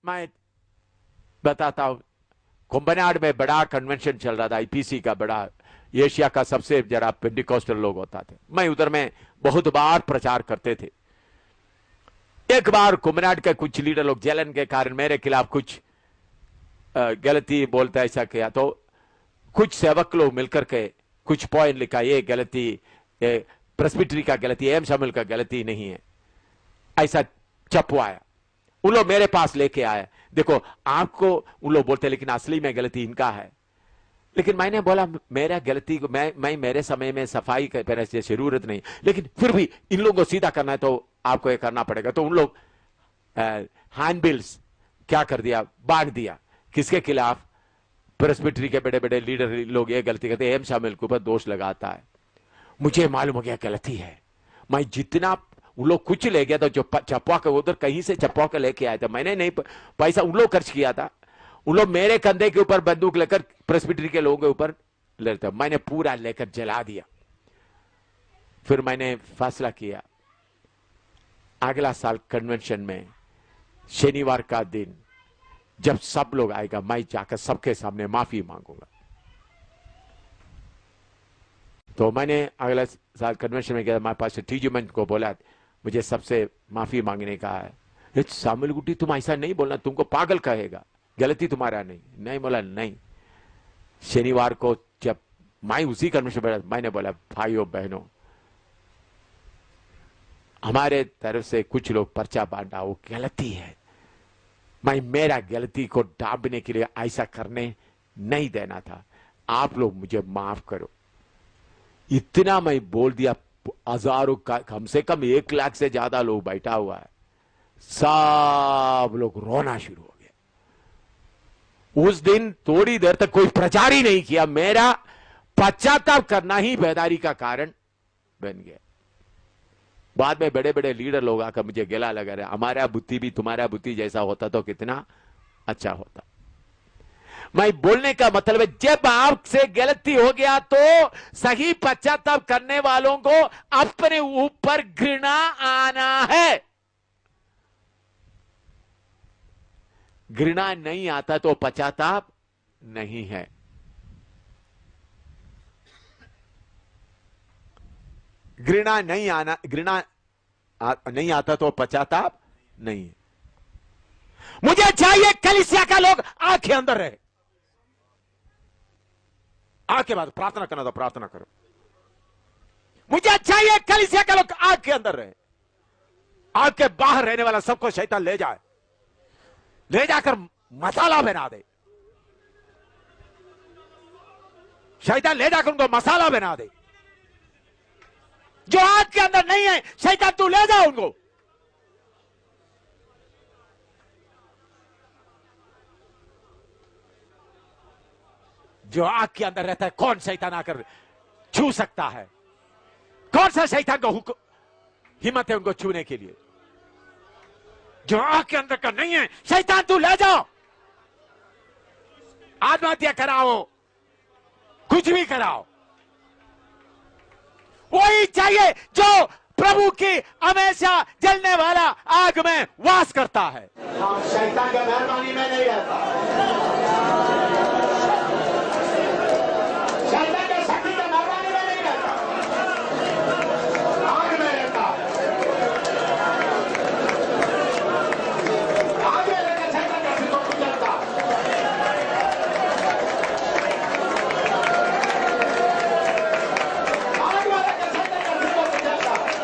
मैं बताता हूं, कुंभनाड में बड़ा कन्वेंशन चल रहा था, आईपीसी का बड़ा, एशिया का सबसे जरा पेंटिकोस्टल लोग होता थे। मैं उधर में बहुत बार प्रचार करते थे। एक बार कुंभनाड के कुछ लीडर लोग जलन के कारण मेरे खिलाफ कुछ गलती बोलते ऐसा किया, तो कुछ सेवक लोग मिलकर के कुछ पॉइंट लिखा, ये गलती प्रेस्बिटरी का गलती, एम शामिल का गलती नहीं है, ऐसा छपवाया। उन लोग मेरे पास लेके आए, देखो आपको उन लोग बोलते लेकिन असली में गलती इनका है। लेकिन मैंने बोला मेरा गलती को मैं मेरे समय में सफाई करने की जरूरत नहीं, लेकिन फिर भी इन लोगों को सीधा करना है तो आपको ये करना पड़ेगा। तो उन लोग हैंडबिल्स क्या कर दिया, बांट दिया, किसके खिलाफ, प्रेस्बिटरी के बड़े बड़े लीडर लोग ये गलती करते, एम शामिल के ऊपर दोष लगाता है। मुझे मालूम हो गया गलती है। मैं जितना उन लोग कुछ ले गया था, जो चपवा के उधर कहीं से चपवा के लेके आया था, मैंने नहीं पैसा उन लोग खर्च किया था। उन लोग मेरे कंधे के ऊपर बंदूक लेकर प्रेस्बिटरी के लोगों के ऊपर लेते, मैंने पूरा लेकर जला दिया। फिर मैंने फैसला किया अगला साल कन्वेंशन में शनिवार का दिन जब सब लोग आएगा, मैं जाकर सबके सामने माफी मांगूंगा। तो मैंने अगला साल कन्वेंशन में गया, हमारे पास टीजूमैन को बोला मुझे सबसे माफी मांगने का है। शामिल गुटी तुम ऐसा नहीं बोलना, तुमको पागल कहेगा, गलती तुम्हारा नहीं बोला नहीं। शनिवार को जब मैं उसी कन्वेंशन में मैंने बोला भाइयों बहनों, हमारे तरफ से कुछ लोग पर्चा बांटा, वो गलती है। मैं मेरा गलती को ढांपने के लिए ऐसा करने नहीं देना था, आप लोग मुझे माफ करो। इतना मैं बोल दिया, हजारों का कम से कम 1 लाख से ज्यादा लोग बैठा हुआ है, सब लोग रोना शुरू हो गया। उस दिन थोड़ी देर तक कोई प्रचार ही नहीं किया, मेरा पश्चाताप करना ही बेदारी का कारण बन गया। बाद में बड़े बड़े लीडर लोग आकर मुझे गला लगा रहे, हमारा बुद्धि भी तुम्हारा बुद्धि जैसा होता तो कितना अच्छा होता। मैं बोलने का मतलब है, जब आपसे गलती हो गया तो सही पश्चाताप करने वालों को अपने ऊपर घृणा आना है। घृणा नहीं आता तो पश्चाताप नहीं है। घृणा नहीं आता तो पश्चाताप नहीं है। मुझे चाहिए कलीसिया का लोग आंखें अंदर रहे, आंखें बाद प्रार्थना करना तो प्रार्थना करो। मुझे चाहिए कलीसिया का लोग आंखें अंदर रहे, आंख के बाहर रहने वाला सबको शैतान ले जाए, ले जाकर मसाला बना दे। शैतान ले जाकर उनको मसाला बना दे। जो आंख के अंदर नहीं है, शैतान तू ले जा उनको। जो आंख के अंदर रहता है, कौन शैतान आकर छू सकता है? कौन सा शैतान को हिम्मत है उनको छूने के लिए? जो आंख के अंदर का नहीं है, शैतान तू ले जाओ। आत्महत्या कराओ, कुछ भी कराओ, वही चाहिए जो प्रभु की हमेशा जलने वाला आग में वास करता है। शैतान की मेहरबानी में नहीं रहता, शैतान के शक्ति की मेहरबानी में नहीं रहता, आग में रहता है। आग में रहकर शैतान का सिर को कुचलता है। आग में रहकर शैतान का सिर को कुचलता है।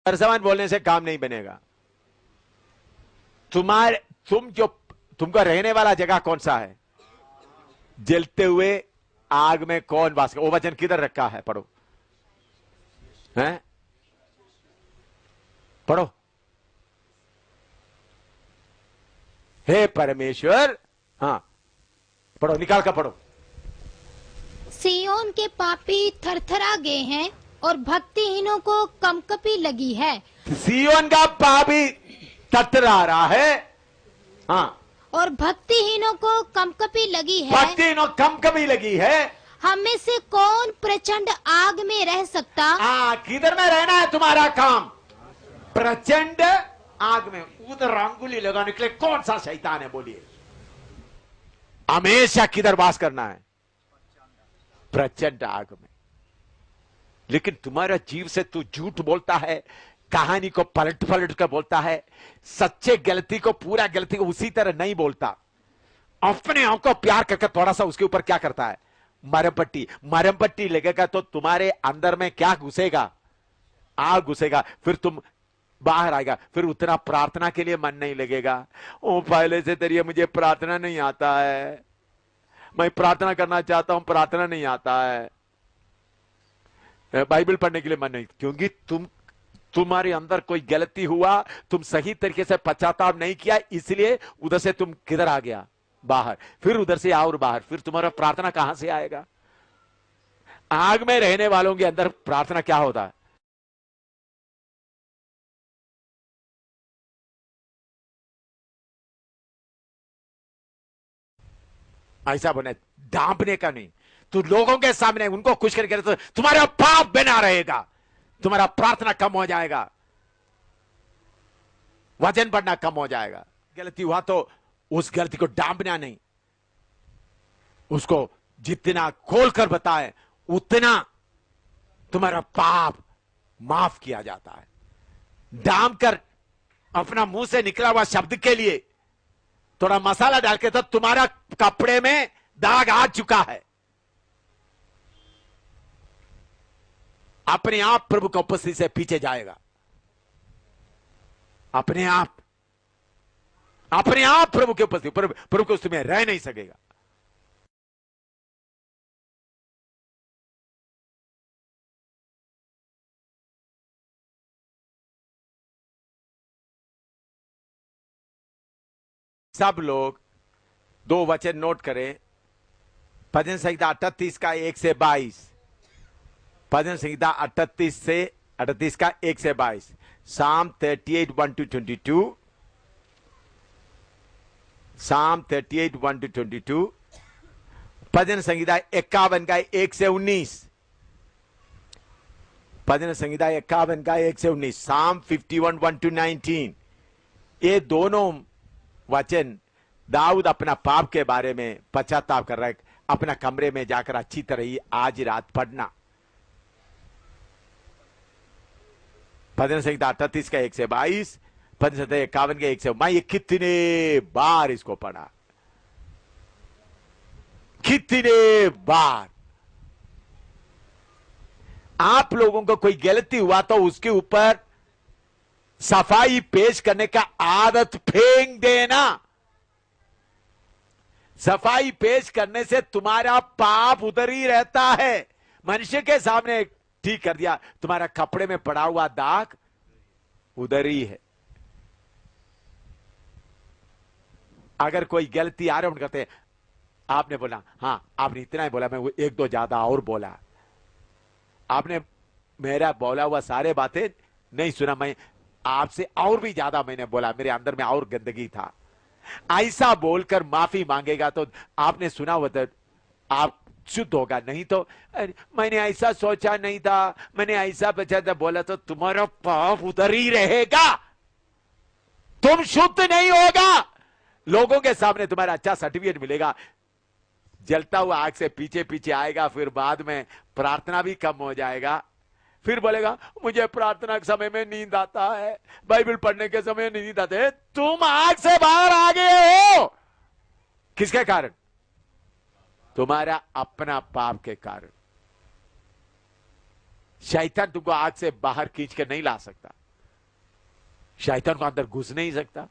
सरसमान बोलने से काम नहीं बनेगा। तुमको रहने वाला जगह कौन सा है? जलते हुए आग में कौन वास कर? वो वचन किधर रखा है? पढ़ो, हैं? पढ़ो। हे परमेश्वर, हाँ पढ़ो, निकाल कर पढ़ो। सिय्योन के पापी थरथरा गए हैं और भक्तिहीनों को कंपकपी लगी है। सिय्योन का पापी थरथरा रहा है, हाँ, और भक्तिहीनों को कंपकपी लगी है। भक्तिहीनों कंपकपी लगी है। हम में से कौन प्रचंड आग में रह सकता? हाँ, किधर में रहना है तुम्हारा काम? प्रचंड आग में। उधर रंगोली लगाने के लिए कौन सा शैतान है? बोलिए। हमेशा किधर वास करना है? प्रचंड आग में। लेकिन तुम्हारा जीव से तू झूठ बोलता है, कहानी को पलट पलट कर बोलता है, सच्चे गलती को, पूरा गलती को उसी तरह नहीं बोलता। अपने आप को प्यार करके थोड़ा सा उसके ऊपर क्या करता है? मरम पट्टी लगेगा तो तुम्हारे अंदर में क्या घुसेगा? आग घुसेगा। फिर तुम बाहर आएगा, फिर उतना प्रार्थना के लिए मन नहीं लगेगा। ओ, पहले से तेरी मुझे प्रार्थना नहीं आता है, मैं प्रार्थना करना चाहता हूं, प्रार्थना नहीं आता है, बाइबल पढ़ने के लिए मन नहीं, क्योंकि तुम्हारे अंदर कोई गलती हुआ, तुम सही तरीके से पश्चाताप नहीं किया, इसलिए उधर से तुम किधर आ गया? बाहर। फिर उधर से और बाहर, फिर तुम्हारा प्रार्थना कहां से आएगा? आग में रहने वालों के अंदर प्रार्थना क्या होता है? ऐसा बने, डांपने का नहीं। तू लोगों के सामने उनको खुश करके तो तुम्हारा पाप बना रहेगा, तुम्हारा प्रार्थना कम हो जाएगा, वजन बढ़ना कम हो जाएगा। गलती हुआ तो उस गलती को डांपना नहीं, उसको जितना खोलकर बताए उतना तुम्हारा पाप माफ किया जाता है। डांप कर अपना मुंह से निकला हुआ शब्द के लिए थोड़ा मसाला डाल के तो तुम्हारा कपड़े में दाग आ चुका है। अपने आप प्रभु की उपस्थिति से पीछे जाएगा, अपने आप प्रभु की उपस्थिति, प्रभु के उसमें रह नहीं सकेगा। सब लोग दो वचन नोट करें। भजन संहिता 38 का 1 से 22, भजन संहिता 38 का 1 से 22, Psalm 38 1 to 22, Psalm 38 1 to 22, भजन संहिता 51 का 1 से 19, भजन संहिता 51 का 1 से 19, Psalm 51 1 to 19। ये दोनों वचन दाऊद अपना पाप के बारे में पश्चाताप कर रहा है। अपना कमरे में जाकर अच्छी तरह ही आज रात पढ़ना। भजन संहिता 38 का 1 से 22, भजन संहिता 51 के 1 से। मैं ये कितने बार इसको पढ़ा, कितने बार। आप लोगों को कोई गलती हुआ तो उसके ऊपर सफाई पेश करने का आदत फेंक देना। सफाई पेश करने से तुम्हारा पाप उधर ही रहता है। मनुष्य के सामने ठीक कर दिया, तुम्हारा कपड़े में पड़ा हुआ दाग उधर ही है। अगर कोई गलती आरोप करते हैं, आपने बोला, हाँ आपने इतना ही बोला, मैं वो 1-2 ज्यादा और बोला, आपने मेरा बोला हुआ सारे बातें नहीं सुना, मैं आपसे और भी ज्यादा मैंने बोला, मेरे अंदर में और गंदगी था, ऐसा बोलकर माफी मांगेगा तो आपने सुना हुआ तो आप शुद्ध होगा। नहीं तो मैंने ऐसा सोचा नहीं था, मैंने ऐसा बचा था बोला, तो तुम्हारा पाप उधर ही रहेगा, तुम शुद्ध नहीं होगा। लोगों के सामने तुम्हारा अच्छा सर्टिफिकेट मिलेगा, जलता हुआ आग से पीछे पीछे आएगा, फिर बाद में प्रार्थना भी कम हो जाएगा, फिर बोलेगा मुझे प्रार्थना के समय में नींद आता है, बाइबल पढ़ने के समय नींद आते है। तुम आग से बाहर आ गए हो, किसके कारण? तुम्हारा अपना पाप के कारण। शैतान तुमको आग से बाहर खींच कर नहीं ला सकता, शैतान को अंदर घुस नहीं सकता।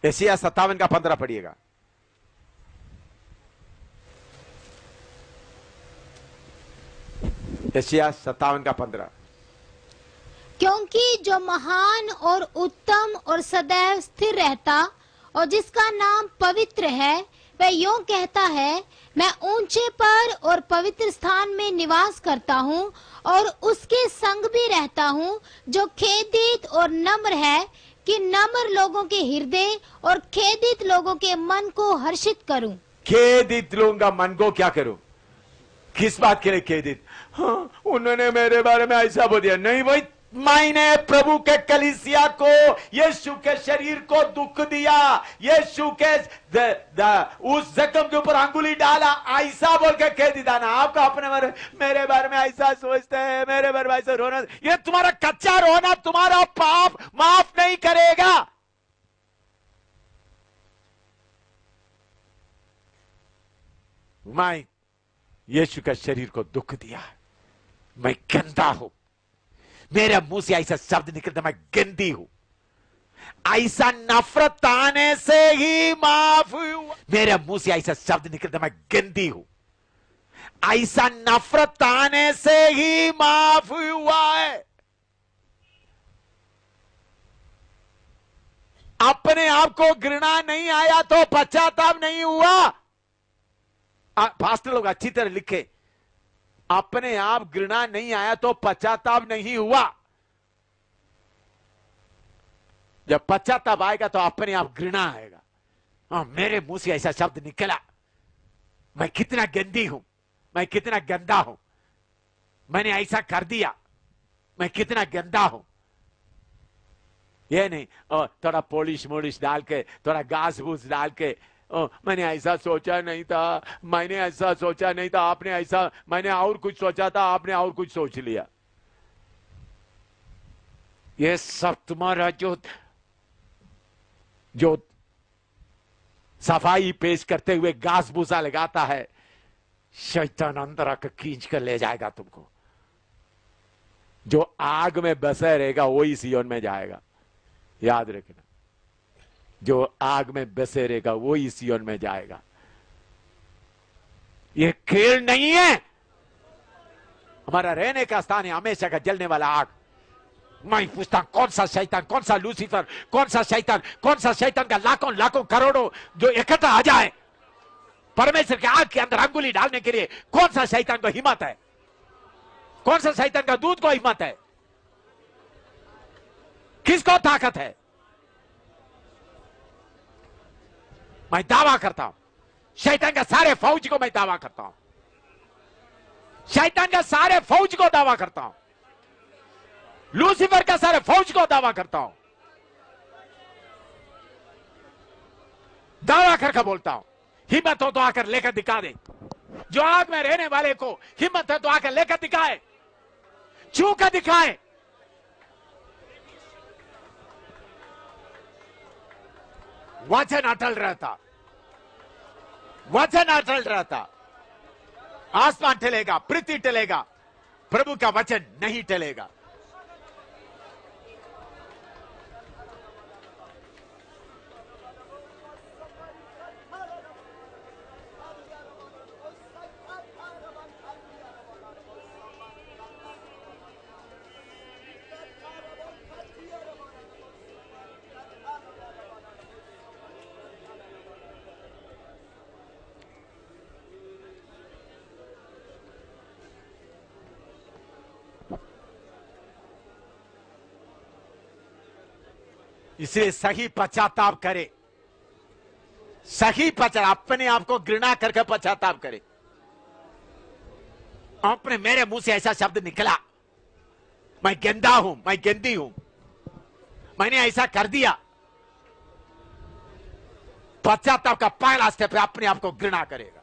एशिया 57 का 15 पढ़िएगा। एशिया 57 का 15। क्योंकि जो महान और उत्तम और सदैव स्थिर रहता और जिसका नाम पवित्र है, वह यूं कहता है, मैं ऊंचे पर और पवित्र स्थान में निवास करता हूँ और उसके संग भी रहता हूँ, जो खेदित और नम्र है, कि नम्र लोगों के हृदय और खेदित लोगों के मन को हर्षित करूं। खेदित लोगों का मन को क्या करूं? किस बात के लिए खेदित? हाँ, उन्होंने मेरे बारे में ऐसा बोल दिया। नहीं भाई, मैंने प्रभु के कलीसिया को, यीशु के शरीर को दुख दिया, यीशु के उस जख्म के ऊपर अंगुली डाला, ऐसा बोल के खेदित आना। आपका अपने मेरे बारे में ऐसा सोचते हैं, मेरे बारे में ऐसा रोना, ये तुम्हारा कच्चा रोना तुम्हारा पाप माफ नहीं करेगा। मैं यीशु के शरीर को दुख दिया, मैं गंदा हूं, मेरे मुंह से ऐसा शब्द निकलता, मैं गंदी हूं, ऐसा नफरत आने से ही माफ हुआ। मेरे मुंह से ऐसा शब्द निकलता, मैं गंदी हूं, ऐसा नफरत आने से ही माफ हुआ है। अपने आप को घृणा नहीं आया तो पश्चाताप नहीं हुआ। पास्टर लोग अच्छी तरह लिखे, अपने आप घृणा नहीं आया तो पश्चाताप नहीं हुआ। जब पश्चाताप आएगा तो अपने आप घृणा आएगा। हाँ, मेरे मुंह से ऐसा शब्द निकला, मैं कितना गंदी हूं, मैं कितना गंदा हूं, मैंने ऐसा कर दिया, मैं कितना गंदा हूं। ये नहीं थोड़ा पॉलिश मोलिश डाल के, थोड़ा घास भूस डाल के, मैंने ऐसा सोचा नहीं था, मैंने ऐसा सोचा नहीं था, आपने ऐसा, मैंने और कुछ सोचा था, आपने और कुछ सोच लिया। ये सब तुम्हारा जो सफाई पेश करते हुए घास भूसा लगाता है, शैतान अंदर आकर खींच कर ले जाएगा तुमको। जो आग में बसे रहेगा वही सियोन में जाएगा, याद रखना। जो आग में बसे रहेगा वही सियोन में जाएगा। ये खेल नहीं है, हमारा रहने का स्थान है हमेशा का जलने वाला आग। मैं पूछता कौन सा शैतान, कौन सा लूसीफर, कौन सा शैतान का लाखों लाखों करोड़ों जो इकट्ठा आ जाए परमेश्वर के आग के अंदर अंगुली डालने के लिए, कौन सा शैतान को हिम्मत है? कौन सा शैतान का दूध को हिम्मत है? किसको ताकत है? मैं दावा करता हूं, शैतान का सारे फौज को मैं दावा करता हूं, शैतान का सारे फौज को दावा करता हूं, लूसीफर का सारे फौज को दावा करता हूं, दावा करके बोलता हूं। हिम्मत हो तो आकर लेकर दिखा दे। जो आग में रहने वाले को हिम्मत है तो आकर लेकर दिखाए, छू कर दिखाए। वचन अटल रहता, वचन अटल रहता। आसमान टलेगा, पृथ्वी टलेगा, प्रभु का वचन नहीं टलेगा। इसलिए सही पश्चाताप करे, सही पश्चाताप, अपने आप को घृणा करके पश्चाताप करे। अपने मेरे मुंह से ऐसा शब्द निकला, मैं गंदा हूं, मैं गंदी हूं, मैंने ऐसा कर दिया। पश्चाताप का पहला स्टेप है अपने आप को घृणा करेगा।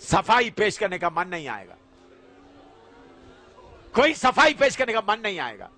सफाई पेश करने का मन नहीं आएगा, कोई सफाई पेश करने का मन नहीं आएगा।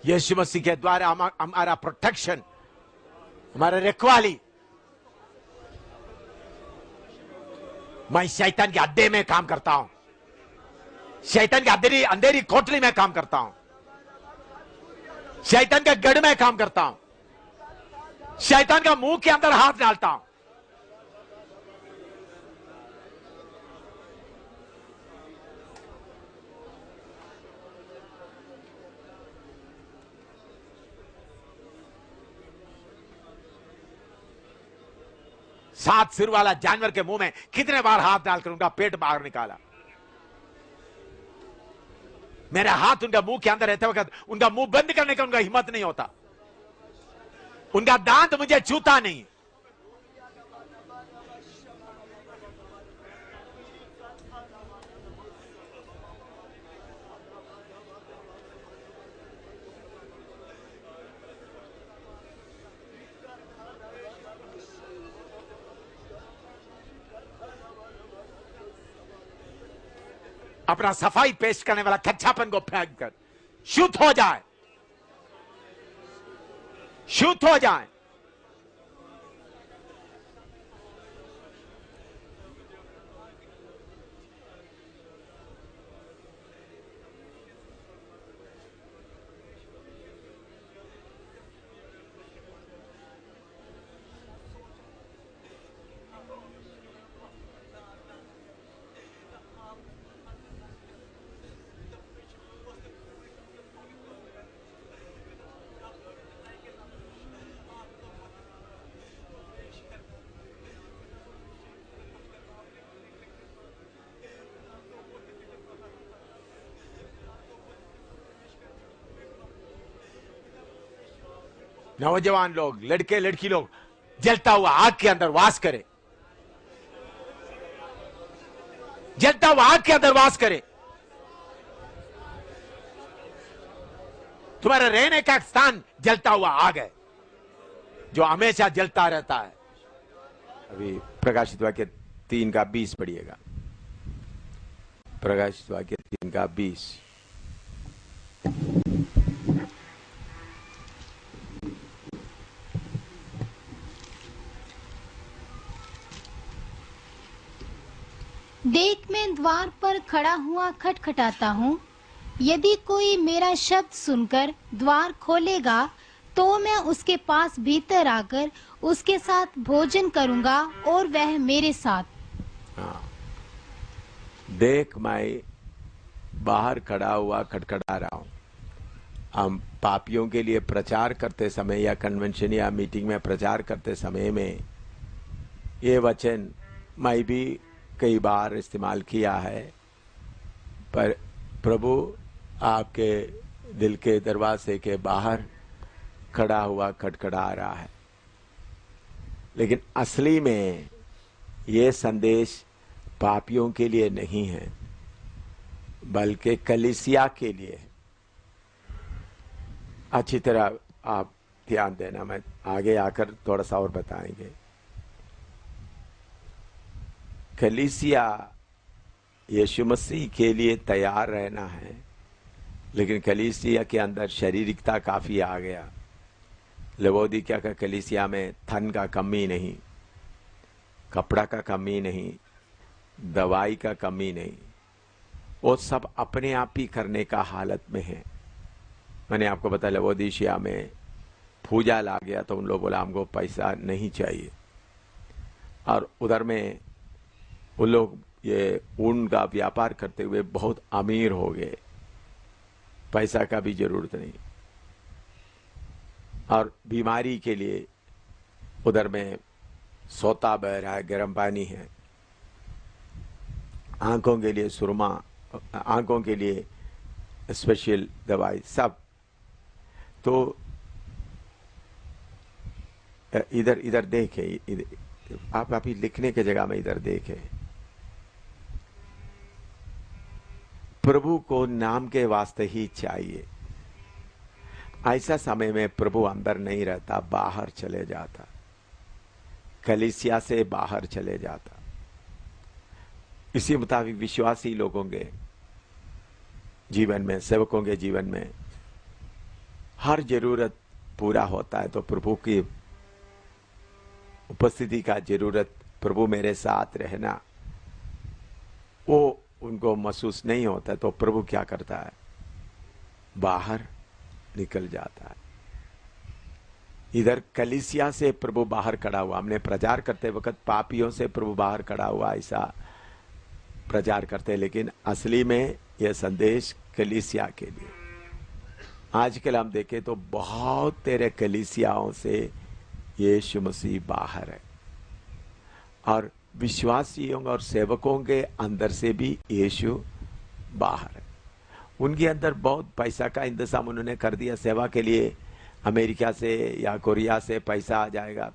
यीशु मसीह के द्वारा हमारा प्रोटेक्शन, हमारा रखवाली। मैं शैतान के अड्डे में काम करता हूं, शैतान के अंधेरी कोठरी में काम करता हूं, शैतान के गढ़ में काम करता हूं, शैतान का मुंह के अंदर हाथ डालता हूं। सात सिर वाला जानवर के मुंह में कितने बार हाथ डालकर उनका पेट बाहर निकाला। मेरा हाथ उनका मुंह के अंदर रहते वक्त उनका मुंह बंद करने का उनका हिम्मत नहीं होता, उनका दांत मुझे छूता नहीं। अपना सफाई पेश करने वाला कच्चापन को फेंक कर शुद्ध हो जाए, शुद्ध हो जाए। नौजवान लोग, लड़के लड़की लोग जलता हुआ आग के अंदर वास करे, जलता हुआ आग के अंदर वास करे। तुम्हारा रहने का स्थान जलता हुआ आग है जो हमेशा जलता रहता है। अभी प्रकाशित वाक्य 3:20 पढ़िएगा। प्रकाशित वाक्य 3:20। देख, मैं द्वार पर खड़ा हुआ खटखटाता हूँ। यदि कोई मेरा शब्द सुनकर द्वार खोलेगा तो मैं उसके पास भीतर आकर उसके साथ भोजन करूंगा और वह मेरे साथ। देख, मैं बाहर खड़ा हुआ खटखटा रहा हूं। हम पापियों के लिए प्रचार करते समय या कन्वेंशन या मीटिंग में प्रचार करते समय में ये वचन मैं भी कई बार इस्तेमाल किया है, पर प्रभु आपके दिल के दरवाजे के बाहर खड़ा हुआ खटखटा रहा है। लेकिन असली में ये संदेश पापियों के लिए नहीं है, बल्कि कलीसिया के लिए है। अच्छी तरह आप ध्यान देना, मैं आगे आकर थोड़ा सा और बताएंगे। कलीसिया यीशु मसीह के लिए तैयार रहना है, लेकिन कलीसिया के अंदर शारीरिकता काफी आ गया। लवोदिकिया का कलीसिया में धन का कमी नहीं, कपड़ा का कमी नहीं, दवाई का कमी नहीं, वो सब अपने आप ही करने का हालत में है। मैंने आपको बताया लवोदिकिया में पूजा ला गया तो उन लोग बोला हमको पैसा नहीं चाहिए, और उधर में वो लोग ये ऊन का व्यापार करते हुए बहुत अमीर हो गए, पैसा का भी जरूरत नहीं। और बीमारी के लिए उधर में सोता बह रहा है, गर्म पानी है, आंखों के लिए सुरमा, आंखों के लिए स्पेशल दवाई, सब। तो इधर इधर देखें, आप अभी लिखने की जगह में इधर देखें। प्रभु को नाम के वास्ते ही चाहिए। ऐसा समय में प्रभु अंदर नहीं रहता, बाहर चले जाता, कलीसिया से बाहर चले जाता। इसी मुताबिक विश्वासी लोगों के जीवन में, सेवकों के जीवन में हर जरूरत पूरा होता है, तो प्रभु की उपस्थिति का जरूरत, प्रभु मेरे साथ रहना, वो उनको महसूस नहीं होता, तो प्रभु क्या करता है, बाहर निकल जाता है। इधर कलीसिया से प्रभु बाहर खड़ा हुआ, हमने प्रचार करते वक्त पापियों से प्रभु बाहर खड़ा हुआ ऐसा प्रचार करते, लेकिन असली में यह संदेश कलीसिया के लिए। आजकल हम देखें तो बहुत तेरे कलीसियाओं से यीशु मसीह बाहर है, और विश्वासियों और सेवकों के अंदर से भी यीशु बाहर है। उनके अंदर बहुत पैसा का इंतजाम उन्होंने कर दिया सेवा के लिए, अमेरिका से या कोरिया से पैसा आ जाएगा,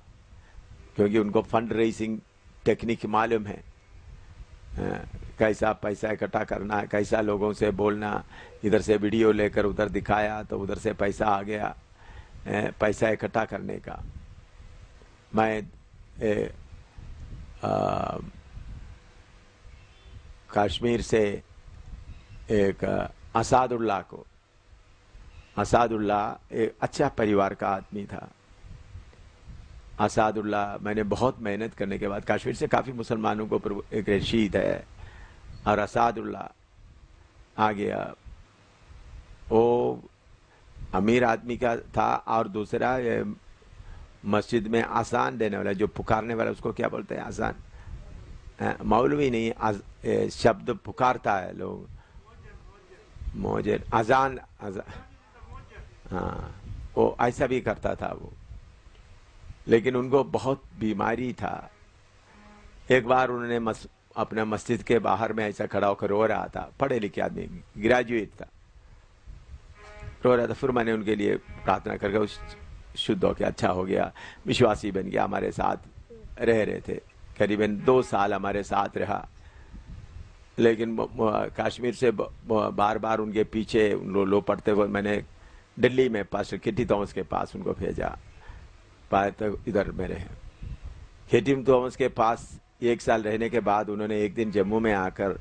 क्योंकि उनको फंड रेजिंग टेक्निक मालूम है, कैसा पैसा इकट्ठा करना है, कैसा लोगों से बोलना। इधर से वीडियो लेकर उधर दिखाया तो उधर से पैसा आ गया, पैसा इकट्ठा करने का। मैं कश्मीर से एक असादुल्ला एक अच्छा परिवार का आदमी था। असादुल्ला, मैंने बहुत मेहनत करने के बाद, कश्मीर से काफ़ी मुसलमानों को एक रशीद है, और असादुल्ला आ गया। वो अमीर आदमी का था, और दूसरा मस्जिद में आसान देने वाला, जो पुकारने वाला, उसको क्या बोलते हैं, आसान, मौलवी नहीं, शब्द पुकारता है लोग, मोजे अजान, हाँ, वो ऐसा भी करता था वो। लेकिन उनको बहुत बीमारी था। एक बार उन्होंने अपना मस्जिद के बाहर में ऐसा खड़ा होकर रो रहा था, पढ़े लिखे आदमी, ग्रेजुएट था, रो रहा था। फिर मैंने उनके लिए प्रार्थना करके उस शुद्ध हो गया, अच्छा हो गया, विश्वासी बन गया, हमारे साथ रह रहे थे, करीबन 2 साल हमारे साथ रहा। लेकिन कश्मीर से बार बार उनके पीछे लो पढ़ते हुए मैंने दिल्ली में पास्टर केटी थॉमस के पास उनको भेजा, पाए तो इधर में रहे। केटी थॉमस के पास 1 साल रहने के बाद उन्होंने एक दिन जम्मू में आकर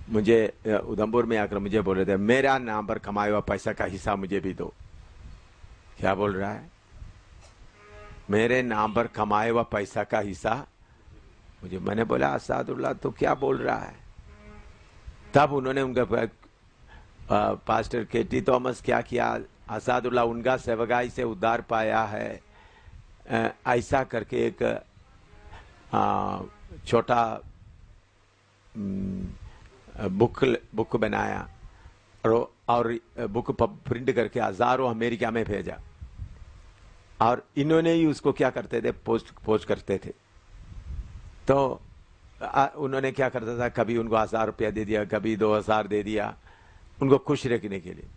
मुझे, उधमपुर में आकर मुझे बोल रहे थे, मेरा नाम पर कमाया हुआ पैसा का हिस्सा मुझे भी दो। क्या बोल रहा है, मेरे नाम पर कमाया हुआ पैसा का हिस्सा मुझे। मैंने बोला, असादुल्ला तो क्या बोल रहा है? तब उन्होंने उनका पास्टर केटी थॉमस क्या किया, असादुल्ला उनका सेवकाई से उद्धार पाया है, ऐसा करके एक छोटा बुक बनाया, और बुक प्रिंट करके हजारों अमेरिका में भेजा, और इन्होंने ही उसको क्या करते थे, पोस्ट करते थे। तो उन्होंने क्या करता था, कभी उनको 1000 रुपया दे दिया, कभी 2000 दे दिया, उनको खुश रखने के लिए।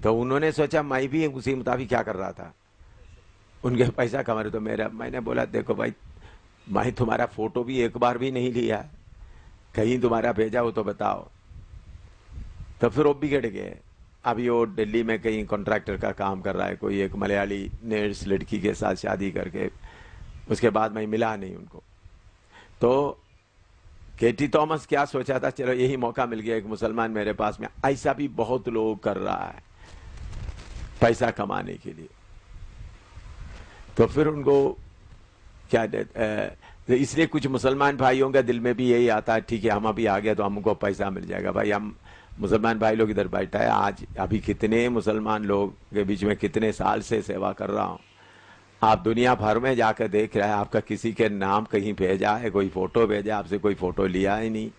तो उन्होंने सोचा मैं भी उसी मुताबिक क्या कर रहा था, उनके पैसा कमा रहे। तो मैंने बोला, देखो भाई, मैं तुम्हारा फोटो भी एक बार भी नहीं लिया, कहीं तुम्हारा भेजा हो तो बताओ। तो फिर वो बिगड़ गए। अभी वो दिल्ली में कहीं कॉन्ट्रैक्टर का काम कर रहा है, कोई एक मलयाली नर्स लड़की के साथ शादी करके, उसके बाद मैं मिला नहीं उनको। तो केटी थॉमस क्या सोचा था, चलो यही मौका मिल गया, एक मुसलमान मेरे पास में। ऐसा भी बहुत लोग कर रहा है पैसा कमाने के लिए। तो फिर उनको क्या इसलिए कुछ मुसलमान भाइयों का दिल में भी यही आता है, ठीक है हम अभी आ गए तो हमको पैसा मिल जाएगा। भाई, हम मुसलमान भाई लोग इधर बैठा है, आज अभी कितने मुसलमान लोग के बीच में कितने साल से सेवा कर रहा हूं। आप दुनिया भर में जाकर देख रहे हैं, आपका किसी के नाम कहीं भेजा है, कोई फोटो भेजा, आपसे कोई फोटो लिया ही नहीं,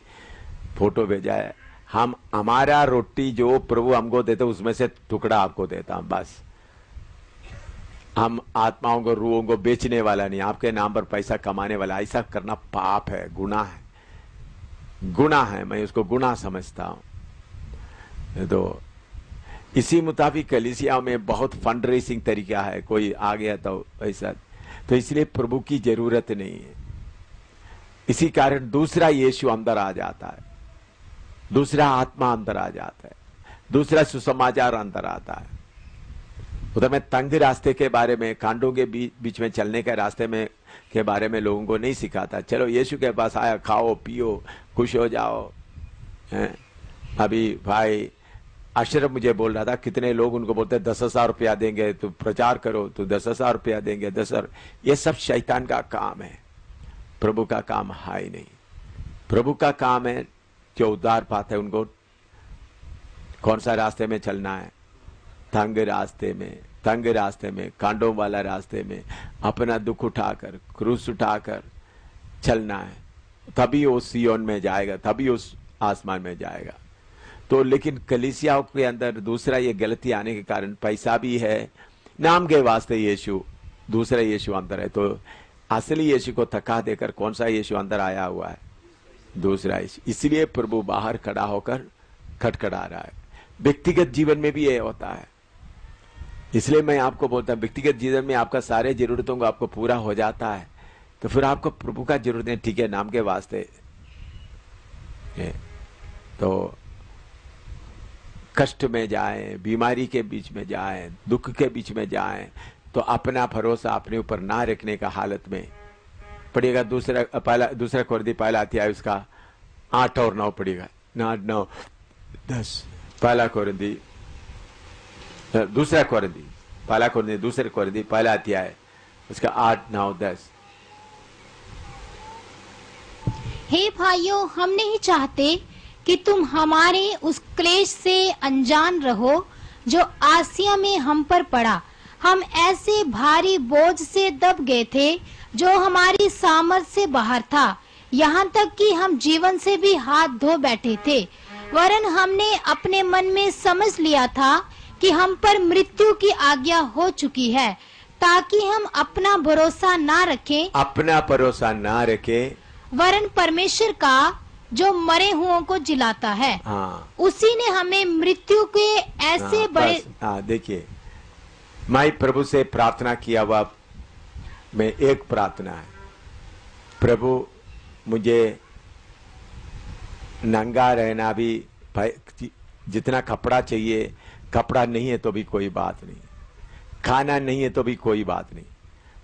फोटो भेजा है। हम हमारा रोटी जो प्रभु हमको देते उसमें से टुकड़ा आपको देता हूं, बस। हम आत्माओं को, रूहों को बेचने वाला नहीं, आपके नाम पर पैसा कमाने वाला। ऐसा करना पाप है, गुनाह है, गुनाह है, मैं उसको गुनाह समझता हूं। तो इसी मुताबिक कलीसिया में बहुत फंड रेसिंग तरीका है, कोई आ गया तो ऐसा। तो इसलिए प्रभु की जरूरत नहीं है। इसी कारण दूसरा यीशु अंदर आ जाता है, दूसरा आत्मा अंदर आ जाता है, दूसरा सुसमाचार अंदर आता है। उधर में तंग रास्ते के बारे में, कांडों के बीच में चलने के रास्ते में के बारे में लोगों को नहीं सिखाता। चलो यीशु के पास आया, खाओ पियो खुश हो जाओ। अभी भाई अशरफ मुझे बोल रहा था कितने लोग उनको बोलते हैं 10,000 रुपया देंगे तो प्रचार करो, तो 10,000 रुपया देंगे 10,000। ये सब शैतान का काम है, प्रभु का काम है ही नहीं। प्रभु का काम है जो उद्धार पाते हैं उनको कौन सा रास्ते में चलना है, तंग रास्ते में कांडों वाला रास्ते में अपना दुख उठाकर क्रूस उठाकर चलना है, तभी वो सियोन में जाएगा, तभी उस आसमान में जाएगा। तो लेकिन कलीसियाओं के अंदर दूसरा ये गलती आने के कारण पैसा भी है, नाम के वास्ते यीशु, दूसरा यीशु अंदर है, तो असली यीशु को थका देकर कौन सा यीशु अंदर आया हुआ है, दूसरा यीशु। इसलिए प्रभु बाहर खड़ा होकर खटखटा रहा है। व्यक्तिगत जीवन में भी ये होता है। इसलिए मैं आपको बोलता हूं व्यक्तिगत जीवन में आपका सारे जरूरतों को आपको पूरा हो जाता है, तो फिर आपको प्रभु का जरूरत है, ठीक है, नाम के वास्ते। तो कष्ट में जाए, बीमारी के बीच में जाए, दुख के बीच में जाए, तो अपना भरोसा अपने ऊपर ना रखने का हालत में पड़ेगा। दूसरा कोरिन्थी पहला अध्याय उसका 8 और 9 पड़ेगा, 8, 9, 10। पहला कोरिन्थी दूसरा कोरिन्थी पहला अध्याय उसका 8, 9, 10। हे भाइयों, हम नहीं चाहते कि तुम हमारे उस क्लेश से अनजान रहो जो आसिया में हम पर पड़ा। हम ऐसे भारी बोझ से दब गए थे जो हमारी सामर्थ्य से बाहर था, यहाँ तक कि हम जीवन से भी हाथ धो बैठे थे। वरन हमने अपने मन में समझ लिया था कि हम पर मृत्यु की आज्ञा हो चुकी है, ताकि हम अपना भरोसा ना रखें, वरन परमेश्वर का जो मरे हुओं को जिलाता है। हाँ, उसी ने हमें मृत्यु के ऐसे बड़े। देखिए, मैं प्रभु से प्रार्थना किया हुआ में एक प्रार्थना है, प्रभु मुझे नंगा रहना भी, जितना कपड़ा चाहिए, कपड़ा नहीं है तो भी कोई बात नहीं, खाना नहीं है तो भी कोई बात नहीं,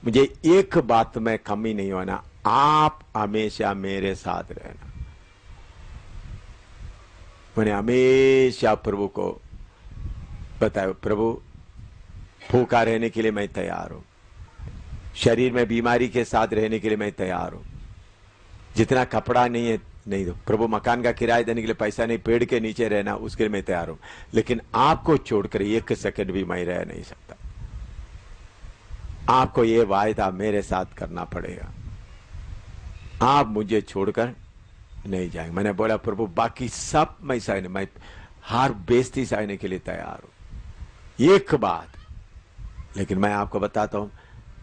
मुझे एक बात में कमी नहीं होना, आप हमेशा मेरे साथ रहना। मैंने हमेशा प्रभु को बताया, प्रभु भूखा रहने के लिए मैं तैयार हूं, शरीर में बीमारी के साथ रहने के लिए मैं तैयार हूं, जितना कपड़ा नहीं है नहीं दो, प्रभु मकान का किराया देने के लिए पैसा नहीं, पेड़ के नीचे रहना उसके लिए मैं तैयार हूं, लेकिन आपको छोड़कर एक सेकंड भी मैं रह नहीं सकता। आपको ये वायदा मेरे साथ करना पड़ेगा, आप मुझे छोड़कर नहीं जाएंगे। मैंने बोला प्रभु बाकी सब मैं सहने, मैं हर बेइज्जती सहने के लिए तैयार हूं, एक बात। लेकिन मैं आपको बताता हूं,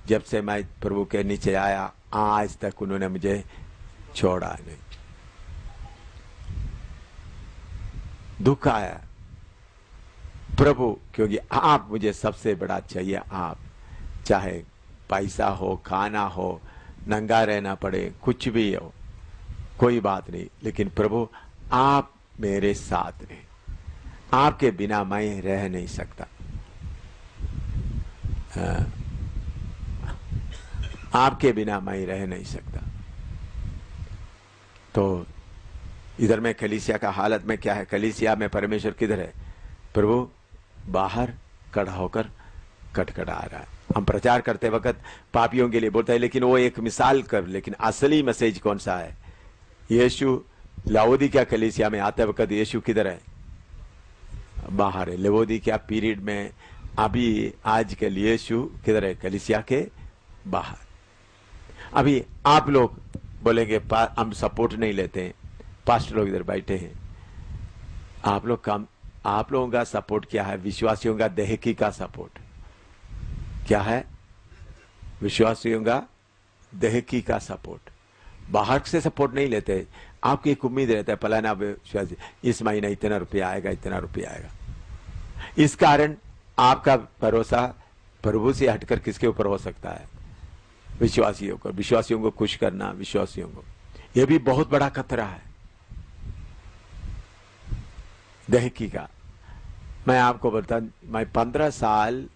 जब से मैं प्रभु के नीचे आया आज तक उन्होंने मुझे छोड़ा नहीं। दुख आया प्रभु, क्योंकि आप मुझे सबसे बड़ा चाहिए। आप चाहे पैसा हो, खाना हो, नंगा रहना पड़े, कुछ भी हो, कोई बात नहीं, लेकिन प्रभु आप मेरे साथ रहे, आपके बिना मैं रह नहीं सकता। आपके बिना मैं रह नहीं सकता। तो इधर में कलीसिया का हालत में क्या है, कलीसिया में परमेश्वर किधर है, प्रभु बाहर खड़ा होकर खटखटा रहा है। हम प्रचार करते वक्त पापियों के लिए बोलते हैं, लेकिन वो एक मिसाल कर, लेकिन असली मैसेज कौन सा है? यीशु लाओदिकिया कलीसिया में आते वक्त यीशु किधर है? बाहर है। लाओदिकिया पीरियड में अभी आजकल यीशु किधर है? कलीसिया के बाहर। अभी आप लोग बोलेंगे हम सपोर्ट नहीं लेते हैं, पास्टर लोग इधर बैठे हैं, आप लोगों का सपोर्ट क्या है? विश्वासियों का देहकी का सपोर्ट क्या है? विश्वासियों का देहकी का सपोर्ट, बाहर से सपोर्ट नहीं लेते। आपकी एक उम्मीद रहता है फलाना विश्वासी इस महीने इतना रुपया आएगा, इतना रुपया आएगा। इस कारण आपका भरोसा प्रभु से हटकर किसके ऊपर हो सकता है? विश्वासियों को। विश्वासियों को खुश करना, विश्वासियों को, यह भी बहुत बड़ा खतरा है देहकी का। मैं आपको बता, मैं 15 साल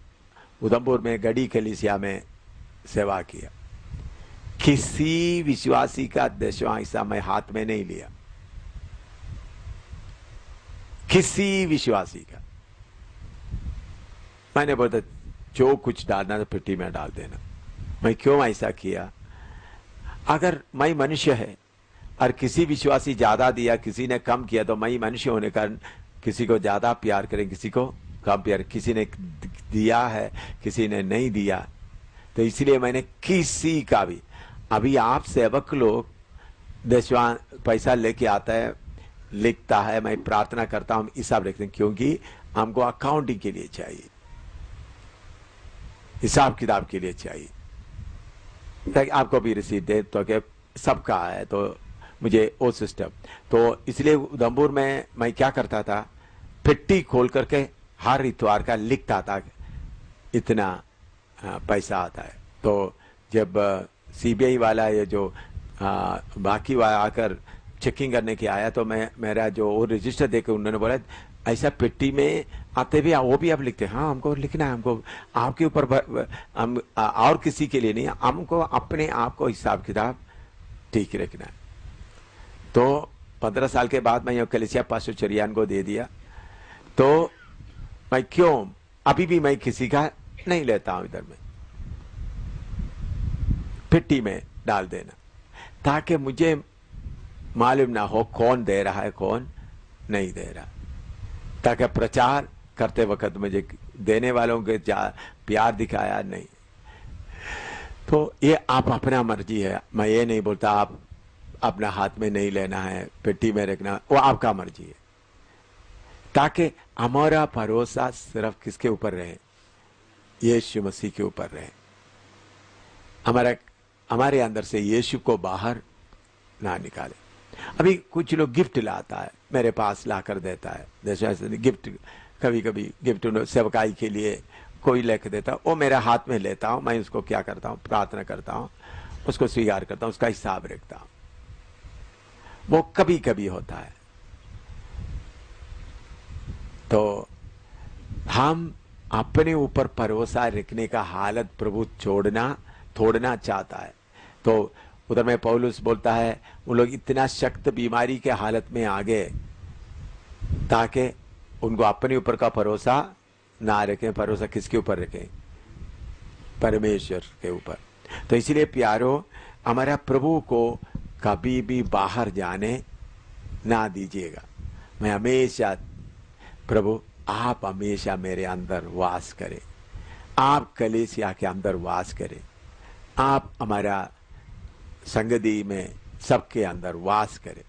उधमपुर में गढ़ी कलीसिया में सेवा किया, किसी विश्वासी का 10वां हिस्सा मैं हाथ में नहीं लिया, किसी विश्वासी का। मैंने बोला जो कुछ डालना तो पेटी में डाल देना। मैं क्यों ऐसा किया? अगर मैं मनुष्य है और किसी विश्वासी ज्यादा दिया, किसी ने कम किया, तो मैं मनुष्य होने का किसी को ज्यादा प्यार करें, किसी को कम प्यार। किसी ने दिया है, किसी ने नहीं दिया, तो इसलिए मैंने किसी का भी, अभी आप सेवक लोग देशवान पैसा लेके आता है, लिखता है, मैं प्रार्थना करता हूं, हिसाब लिखते हैं, क्योंकि हमको अकाउंटिंग के लिए चाहिए, हिसाब किताब के लिए चाहिए, ताकि आपको भी रिसीट दे, तो कि सबका है, तो मुझे वो सिस्टम। तो इसलिए उधमपुर में मैं क्या करता था, पेटी खोल करके हर इतवार का लिखता था इतना पैसा आता है। तो जब सीबीआई वाला ये जो बाकी वाला आकर चेकिंग करने के आया, तो मैं मेरा जो वो रजिस्टर देकर उन्होंने बोला ऐसा पेटी में आते भी वो भी आप लिखते हैं? हाँ, हमको लिखना है, हमको आपके ऊपर, हम और किसी के लिए नहीं, हमको अपने आप को हिसाब किताब ठीक रखना है। तो 15 साल के बाद मैं कलिसिया पास्टर चरियान को दे दिया। तो मैं क्यों, अभी भी मैं किसी का नहीं लेता हूं, इधर में पेटी में डाल देना, ताकि मुझे मालूम ना हो कौन दे रहा है कौन नहीं दे रहा, ताकि प्रचार करते वक्त मुझे देने वालों के प्यार दिखाया नहीं। तो ये आप अपना मर्जी है, मैं ये नहीं बोलता आप अपना हाथ में नहीं लेना है, पेटी में रखना, वो आपका मर्जी है, ताकि हमारा भरोसा सिर्फ किसके ऊपर रहे? यीशु मसीह के ऊपर रहे। हमारे अंदर से यीशु को बाहर ना निकाले। अभी कुछ लोग गिफ्ट लाता है, मेरे पास लाकर देता है, जैसे गिफ्ट, कभी कभी गिफ्ट सेवकाई के लिए कोई लेकर देता, वो मेरे हाथ में लेता हूं, मैं उसको क्या करता हूं, प्रार्थना करता हूं, उसको स्वीकार करता हूं, उसका हिसाब रखता हूं। वो कभी कभी होता है। तो हम अपने ऊपर भरोसा रखने का हालत प्रभु छोड़ना चाहता है। तो उधर में पौलुस बोलता है उन लोग इतना सख्त बीमारी के हालत में आ गए ताकि उनको अपने ऊपर का भरोसा ना रखें। भरोसा किसके ऊपर रखें? परमेश्वर के ऊपर। तो इसलिए प्यारो, हमारा प्रभु को कभी भी बाहर जाने ना दीजिएगा। मैं हमेशा, प्रभु आप हमेशा मेरे अंदर वास करें, आप कलीसिया के अंदर वास करें, आप हमारा संगति में सबके अंदर वास करें।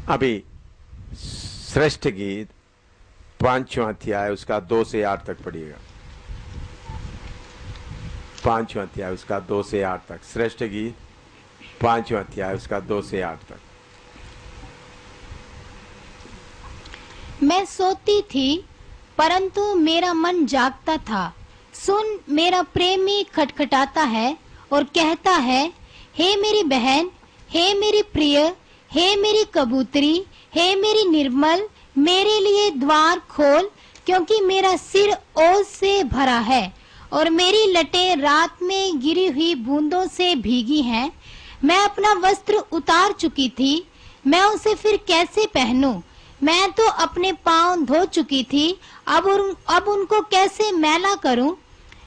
अभी श्रेष्ठ गीत 5वां अध्याय उसका 2 से 8 तक पढ़िएगा। 5वां अध्याय उसका 2 से 8 तक। श्रेष्ठ गीत 5वां अध्याय उसका 2 से 8 तक। मैं सोती थी परंतु मेरा मन जागता था। सुन, मेरा प्रेमी खटखटाता है और कहता है, हे मेरी बहन, हे मेरी प्रिय, हे मेरी कबूतरी, हे मेरी निर्मल, मेरे लिए द्वार खोल, क्योंकि मेरा सिर ओस से भरा है और मेरी लटें रात में गिरी हुई बूंदों से भीगी हैं। मैं अपना वस्त्र उतार चुकी थी, मैं उसे फिर कैसे पहनूं? मैं तो अपने पांव धो चुकी थी, अब उनको कैसे मैला करूं?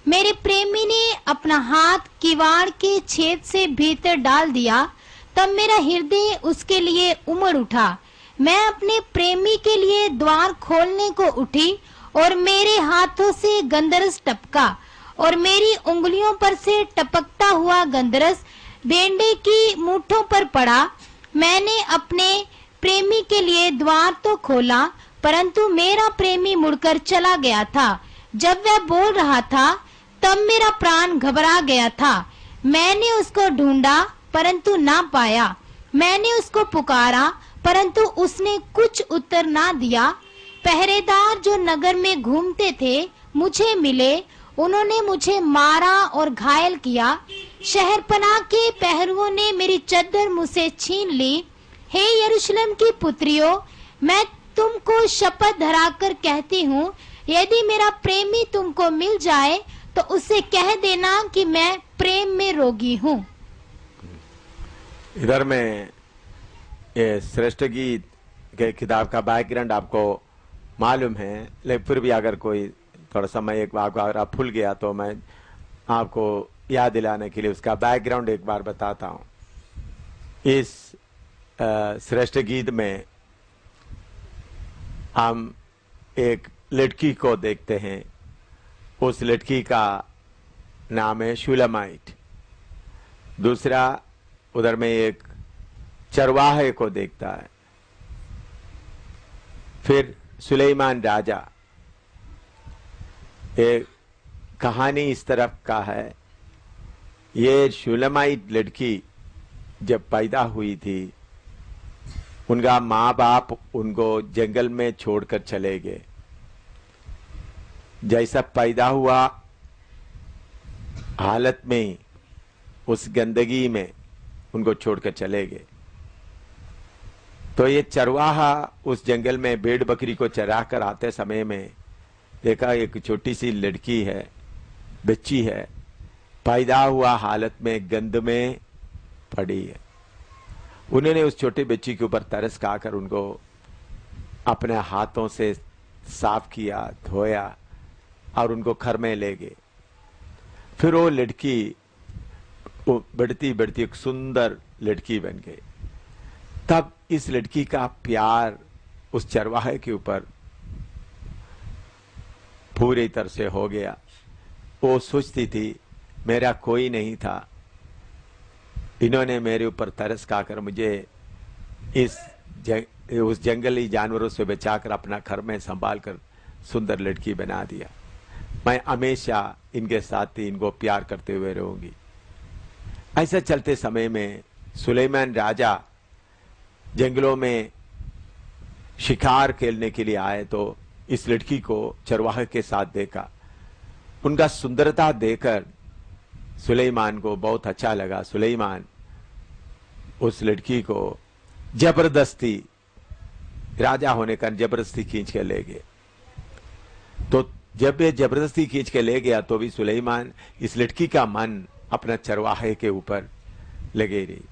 मेरे प्रेमी ने अपना हाथ किवाड़ के छेद से भीतर डाल दिया, तब मेरा हृदय उसके लिए उमड़ उठा। मैं अपने प्रेमी के लिए द्वार खोलने को उठी और मेरे हाथों से गंधरस टपका और मेरी उंगलियों पर से टपकता हुआ गंधरस भेड़े की मूठों पर पड़ा। मैंने अपने प्रेमी के लिए द्वार तो खोला, परंतु मेरा प्रेमी मुड़कर चला गया था। जब वह बोल रहा था तब मेरा प्राण घबरा गया था। मैंने उसको ढूंढा परंतु ना पाया। मैंने उसको पुकारा परंतु उसने कुछ उत्तर ना दिया। पहरेदार जो नगर में घूमते थे मुझे मिले, उन्होंने मुझे मारा और घायल किया। शहरपनाह के पहरुओं ने मेरी चद्दर मुझसे छीन ली। हे यरूशलेम की पुत्रियों, मैं तुमको शपथ धराकर कहती हूँ, यदि मेरा प्रेमी तुमको मिल जाए तो उसे कह देना कि मैं प्रेम में रोगी हूँ। इधर में ये श्रेष्ठ गीत के किताब का बैकग्राउंड आपको मालूम है, लेकिन फिर भी अगर कोई थोड़ा समय एक बार अगर आप भूल गया तो मैं आपको याद दिलाने के लिए उसका बैकग्राउंड एक बार बताता हूँ। इस श्रेष्ठ गीत में हम एक लड़की को देखते हैं। उस लड़की का नाम है शूलमाइट। दूसरा उधर में एक चरवाहे को देखता है। फिर सुलेमान राजा। एक कहानी इस तरफ का है, ये शूलमाइट लड़की जब पैदा हुई थी, उनका माँ बाप उनको जंगल में छोड़कर चले गए। जैसा पैदा हुआ हालत में ही उस गंदगी में उनको छोड़कर चले गए। तो ये चरवाहा उस जंगल में भेड़ बकरी को चरा कर आते समय में देखा एक छोटी सी लड़की है, बच्ची है, पैदा हुआ हालत में गंद में पड़ी है। उन्होंने उस छोटी बच्ची के ऊपर तरस खाकर उनको अपने हाथों से साफ किया, धोया और उनको घर में ले गए। फिर वो लड़की बढ़ती बढ़ती एक सुंदर लड़की बन गई। तब इस लड़की का प्यार उस चरवाहे के ऊपर पूरी तरह से हो गया। वो सोचती थी मेरा कोई नहीं था, इन्होंने मेरे ऊपर तरस खाकर मुझे उस जंगली जानवरों से बचाकर अपना घर में संभाल कर सुंदर लड़की बना दिया। मैं हमेशा इनके साथ ही इनको प्यार करते हुए रहूंगी। ऐसा चलते समय में सुलेमान राजा जंगलों में शिकार खेलने के लिए आए तो इस लड़की को चरवाहे के साथ देखा। उनका सुंदरता देखकर सुलेमान को बहुत अच्छा लगा। सुलेमान उस लड़की को जबरदस्ती, राजा होने का जबरदस्ती खींच के ले गए। तो जब ये जबरदस्ती खींच के ले गया तो भी सुलेमान इस लड़की का मन अपना चरवाहे के ऊपर लगे रही।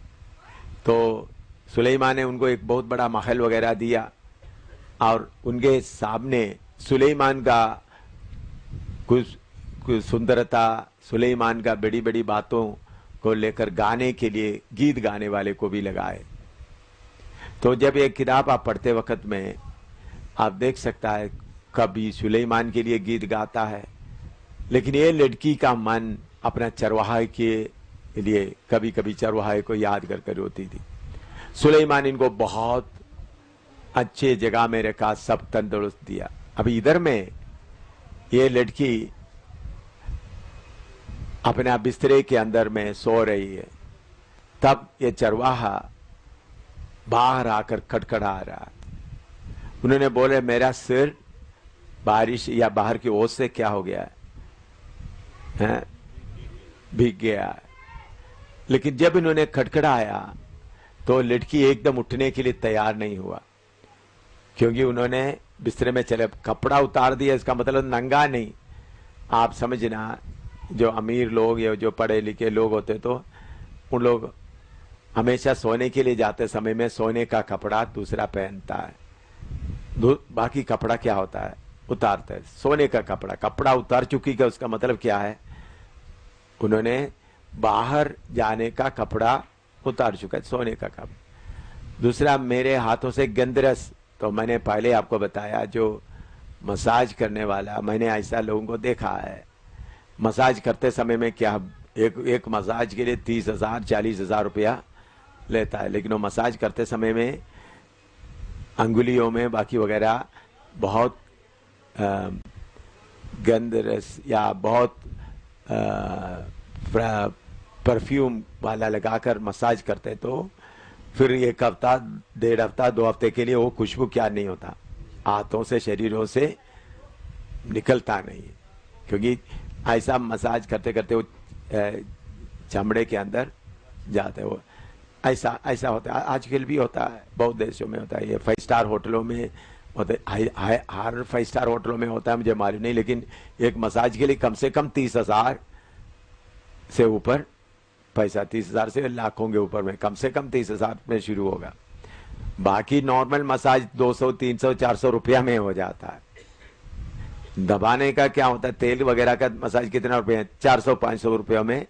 तो सुलेमान ने उनको एक बहुत बड़ा महल वगैरह दिया और उनके सामने सुलेमान का कुछ सुंदरता, सुलेमान का बड़ी बड़ी बातों को लेकर गाने के लिए गीत गाने वाले को भी लगाए। तो जब एक किताब आप पढ़ते वक्त में आप देख सकता है कभी सुलेमान के लिए गीत गाता है, लेकिन ये लड़की का मन अपना चरवाहे के लिए कभी कभी चरवाहे को याद कर रोती थी। सुलेमान इनको बहुत अच्छे जगह में रखा, सब तंदुरुस्त दिया। अभी इधर में ये लड़की अपने बिस्तरे के अंदर में सो रही है, तब ये चरवाहा बाहर आकर खटखड़ा रहा। उन्होंने बोले मेरा सिर बारिश या बाहर की ओस से क्या हो गया है, भीग गया। लेकिन जब इन्होंने खटखड़ाया तो लड़की एकदम उठने के लिए तैयार नहीं हुआ, क्योंकि उन्होंने बिस्तरे में चले कपड़ा उतार दिया। इसका मतलब नंगा नहीं। आप समझना, जो अमीर लोग या जो पढ़े लिखे लोग होते तो उन लोग हमेशा सोने के लिए जाते समय में सोने का कपड़ा दूसरा पहनता है, बाकी कपड़ा क्या होता है उतारते है। सोने का कपड़ा उतार चुकी का उसका मतलब क्या है, उन्होंने बाहर जाने का कपड़ा उतार चुका है, सोने का कपड़ा। दूसरा मेरे हाथों से गंदरस, तो मैंने पहले आपको बताया जो मसाज करने वाला, मैंने ऐसा लोगों को देखा है। मसाज करते समय में क्या एक मसाज के लिए 30,000 40,000 रुपया लेता है, लेकिन वो मसाज करते समय में अंगुलियों में बाकी वगैरह बहुत गंध रस या बहुत परफ्यूम वाला लगाकर मसाज करते, तो फिर 1 हफ्ता 1.5 हफ्ता 2 हफ्ते के लिए वो खुशबू क्या नहीं होता, हाथों से शरीरों से निकलता नहीं है, क्योंकि ऐसा मसाज करते करते वो चमड़े के अंदर जाते हो। ऐसा होता है, आजकल भी होता है, बहुत देशों में होता है। ये 5 स्टार होटलों में होता है, हर 5 स्टार होटलों में होता है मुझे मालूम नहीं, लेकिन एक मसाज के लिए कम से कम 30,000 से ऊपर पैसा, 30,000 से लाखों के ऊपर में, कम से कम 30,000 में शुरू होगा। बाकी नॉर्मल मसाज 200, 300, 400 रुपया में हो जाता है। दबाने का क्या होता है, तेल वगैरह का मसाज कितना रुपया है, 400, 500 रुपयों में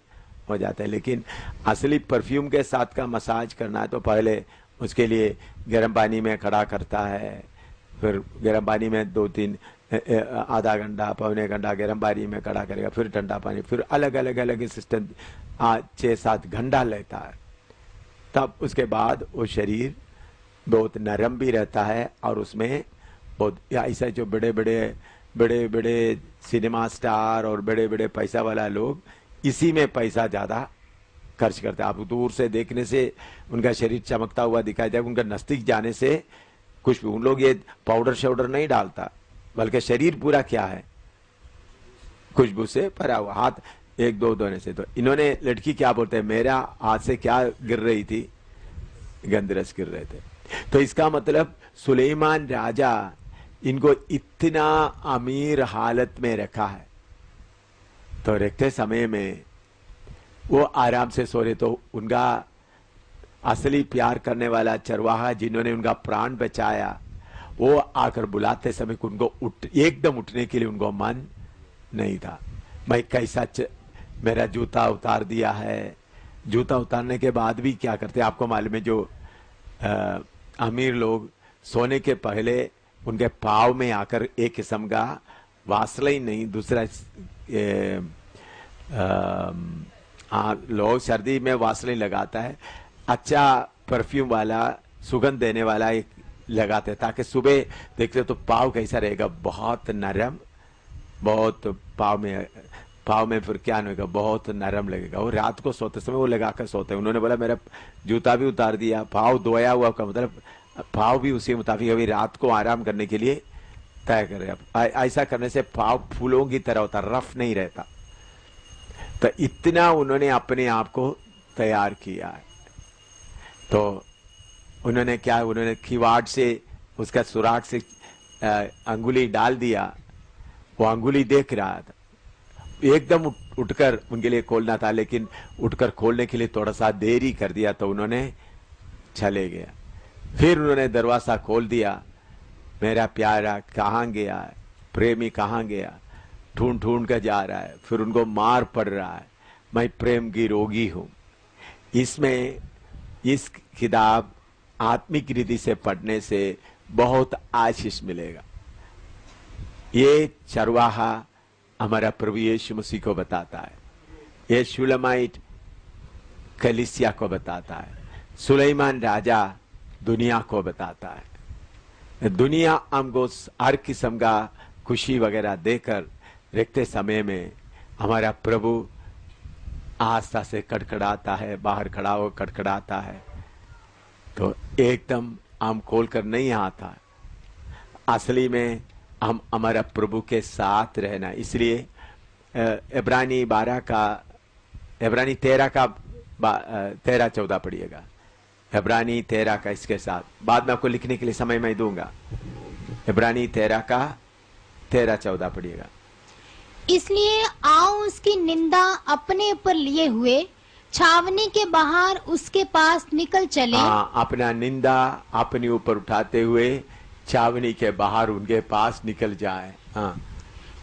हो जाता है। लेकिन असली परफ्यूम के साथ का मसाज करना है तो पहले उसके लिए गर्म पानी में खड़ा करता है, फिर गर्म पानी में 2-3 आधा घंटा, पौने घंटा गर्म पानी में खड़ा करेगा, फिर ठंडा पानी, फिर अलग अलग अलग सिस्टम 6-7 घंटा लेता है। तब उसके बाद वो शरीर बहुत नरम भी रहता है और उसमें बहुत ऐसा जो बड़े बड़े सिनेमा स्टार और बड़े बड़े पैसा वाला लोग इसी में पैसा ज्यादा खर्च करते हैं। आप दूर से देखने से उनका शरीर चमकता हुआ दिखाई देगा, उनका नजदीक जाने से कुछ भी, उन लोग ये पाउडर शाउडर नहीं डालता, बल्कि शरीर पूरा क्या है, खुशबू से भरा हुआ, हाथ 1-2 धोने से। तो इन्होंने, लड़की क्या बोलते हैं, मेरा हाथ से क्या गिर रही थी, गंधरस गिर रहे थे। तो इसका मतलब सुलेमान राजा इनको इतना अमीर हालत में रखा है, तो रखते समय में वो आराम से सो रहे। तो उनका असली प्यार करने वाला चरवाहा जिन्होंने उनका प्राण बचाया, वो आकर बुलाते समय उनको एकदम उठने के लिए उनको मन नहीं था। मैं कैसा मेरा जूता उतार दिया है। जूता उतारने के बाद भी क्या करते, आपको मालूम है, जो अमीर लोग सोने के पहले उनके पाँव में आकर एक किस्म का वासलाइन नहीं, दूसरा लोग सर्दी में वासलाइन लगाता है, अच्छा परफ्यूम वाला, सुगंध देने वाला एक लगाते, ताकि सुबह देखते तो पाँव कैसा रहेगा, बहुत नरम, बहुत पाँव में फिर क्या होगा, बहुत नरम लगेगा। वो रात को सोते समय वो लगाकर सोते हैं। उन्होंने बोला मेरा जूता भी उतार दिया, पाँव धोया हुआ का मतलब पाँव भी उसी मुताबिक अभी रात को आराम करने के लिए तय करे। ऐसा करने से पाँव फूलों की तरह होता, रफ नहीं रहता। तो इतना उन्होंने अपने आप को तैयार किया है। तो उन्होंने क्या, उन्होंने किवाड़ से उसका सुराख से अंगुली डाल दिया, वो अंगुली देख रहा था, एकदम उठकर उनके लिए खोलना था, लेकिन उठकर खोलने के लिए थोड़ा सा देरी कर दिया, तो उन्होंने चले गया। फिर उन्होंने दरवाजा खोल दिया, मेरा प्यारा कहाँ गया है, प्रेमी कहाँ गया, ढूंढ ढूंढ कर जा रहा है, फिर उनको मार पड़ रहा है, मैं प्रेम की रोगी हूं। इसमें इस किताब आत्मिक रीति से पढ़ने से बहुत आशीष मिलेगा। ये चरवाहा हमारा प्रभु यीशु मसीह को बताता है, ये शुलमाइट कलीसिया को बताता है, सुलेमान राजा दुनिया को बताता है। दुनिया हमको हर किस्म का खुशी वगैरह देकर रखते समय में हमारा प्रभु आस्था से कड़कड़ाता है, बाहर खड़ा हो कड़कड़ाता है, तो एकदम हम खोल कर नहीं आता। असली में हम हमारा प्रभु के साथ रहना। इसलिए इब्रानी 13 का 13-14 पढ़िएगा, इब्रानी 13 का इसके साथ, बाद में आपको लिखने के लिए समय मैं दूंगा। इब्रानी 13 का 13-14 पढ़िएगा। इसलिए आओ उसकी निंदा अपने ऊपर लिए हुए छावनी के बाहर उसके पास निकल चले। अपना निंदा अपने ऊपर उठाते हुए छावनी के बाहर उनके पास निकल जाए।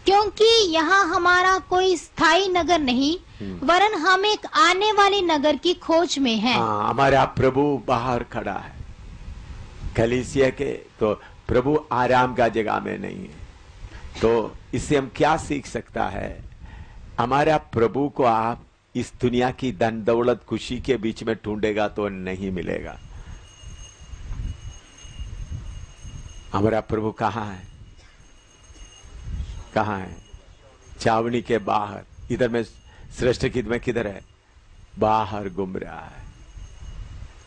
क्योंकि यहाँ हमारा कोई स्थायी नगर नहीं, वरन हम एक आने वाले नगर की खोज में हैं। हमारा प्रभु बाहर खड़ा है कलीसिया के, तो प्रभु आराम का जगह में नहीं है। तो इससे हम क्या सीख सकता है, हमारा प्रभु को आप इस दुनिया की धन दौलत खुशी के बीच में ढूंढेगा तो नहीं मिलेगा। हमारा प्रभु कहाँ है, कहाँ है? छावनी के बाहर। इधर में श्रेष्ठ गीत में किधर है? बाहर घूम रहा है।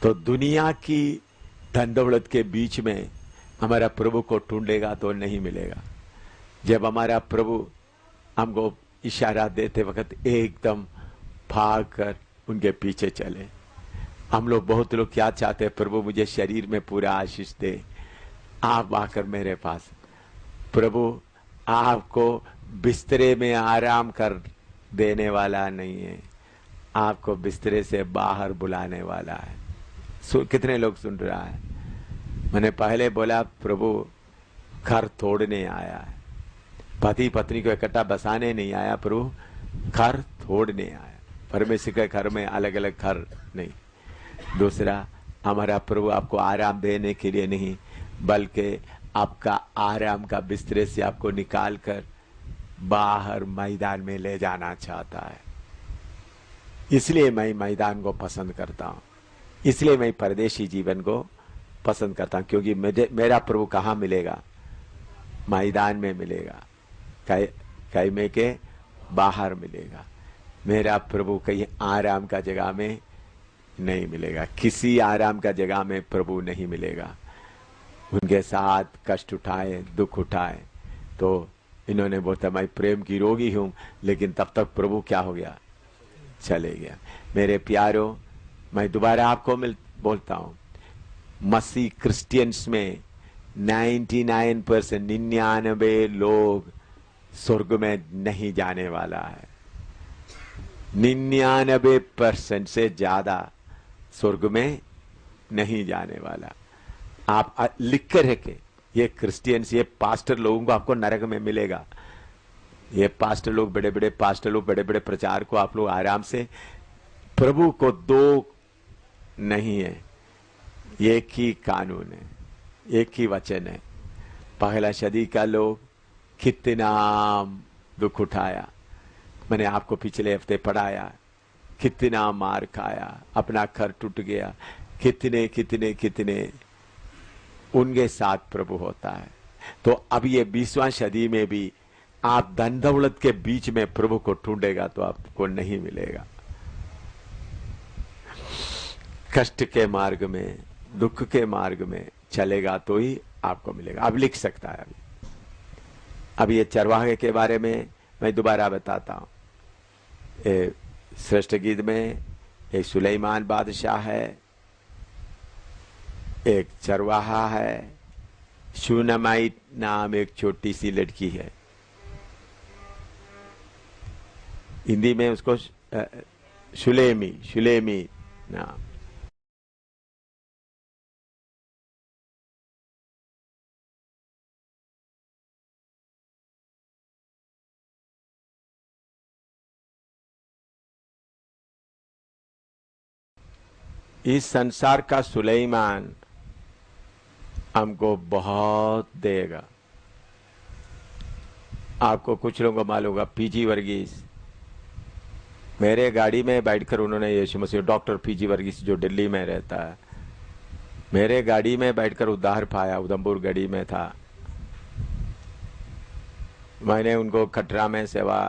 तो दुनिया की धन दौलत के बीच में हमारा प्रभु को ढूंढेगा तो नहीं मिलेगा। जब हमारा प्रभु हमको इशारा देते वक्त एकदम भाग कर उनके पीछे चले। हम लोग, बहुत लोग क्या चाहते हैं, प्रभु मुझे शरीर में पूरा आशीष दे, आप आकर मेरे पास। प्रभु आपको बिस्तरे में आराम कर देने वाला नहीं है, आपको बिस्तरे से बाहर बुलाने वाला है। कितने लोग सुन रहा है? मैंने पहले बोला प्रभु घर तोड़ने आया है, पति पत्नी को इकट्ठा बसाने नहीं आया प्रभु, घर तोड़ने आया। परमेश्वर के घर में अलग अलग घर नहीं। दूसरा, हमारा प्रभु आपको आराम देने के लिए नहीं, बल्कि आपका आराम का बिस्तरे से आपको निकाल कर बाहर मैदान में ले जाना चाहता है। इसलिए मैं मैदान को पसंद करता हूं, इसलिए मैं परदेशी जीवन को पसंद करता हूं, क्योंकि मेरा प्रभु कहाँ मिलेगा? मैदान में मिलेगा, कैमे के बाहर मिलेगा। मेरा प्रभु कहीं आराम का जगह में नहीं मिलेगा, किसी आराम का जगह में प्रभु नहीं मिलेगा। उनके साथ कष्ट उठाए, दुख उठाए। तो इन्होंने बोला मैं प्रेम की रोगी हूं, लेकिन तब तक प्रभु क्या हो गया? चले गया। मेरे प्यारों, मैं दोबारा आपको बोलता हूं, मसीह क्रिश्चियंस में 99% 99 लोग स्वर्ग में नहीं जाने वाला है। 99% से ज्यादा स्वर्ग में नहीं जाने वाला। आप लिख कर रखे, ये क्रिश्चियंस, ये पास्टर लोगों को आपको नरक में मिलेगा। ये पास्टर लोग, बड़े बड़े पास्टर लोग, बड़े बड़े प्रचार को आप लोग आराम से, प्रभु को दो नहीं है, एक ही कानून है, एक ही वचन है। पहला सदी का लोग कितना दुख उठाया, मैंने आपको पिछले हफ्ते पढ़ाया, कितना मार खाया, अपना घर टूट गया, कितने कितने कितने उनके साथ प्रभु होता है। तो अब ये 20वां सदी में भी आप धन दौलत के बीच में प्रभु को ढूंढेगा तो आपको नहीं मिलेगा। कष्ट के मार्ग में, दुख के मार्ग में चलेगा तो ही आपको मिलेगा। अब लिख सकता है। अब ये चरवाहे के बारे में मैं दोबारा बताता हूं। श्रेष्ठ गीत में एक सुलेमान बादशाह है, एक चरवाहा है, शूनामाइट नाम एक छोटी सी लड़की है। हिंदी में उसको शुलेमी नाम। इस संसार का सुलेमान हमको बहुत देगा। आपको कुछ लोगों को मालूम होगा, पीजी वर्गीस, मेरे गाड़ी में बैठकर उन्होंने यीशु मसीह, डॉक्टर पीजी वर्गीस जो दिल्ली में रहता है, मेरे गाड़ी में बैठकर उद्धार पाया। उधमपुर गढ़ी में था। मैंने उनको कटरा में सेवा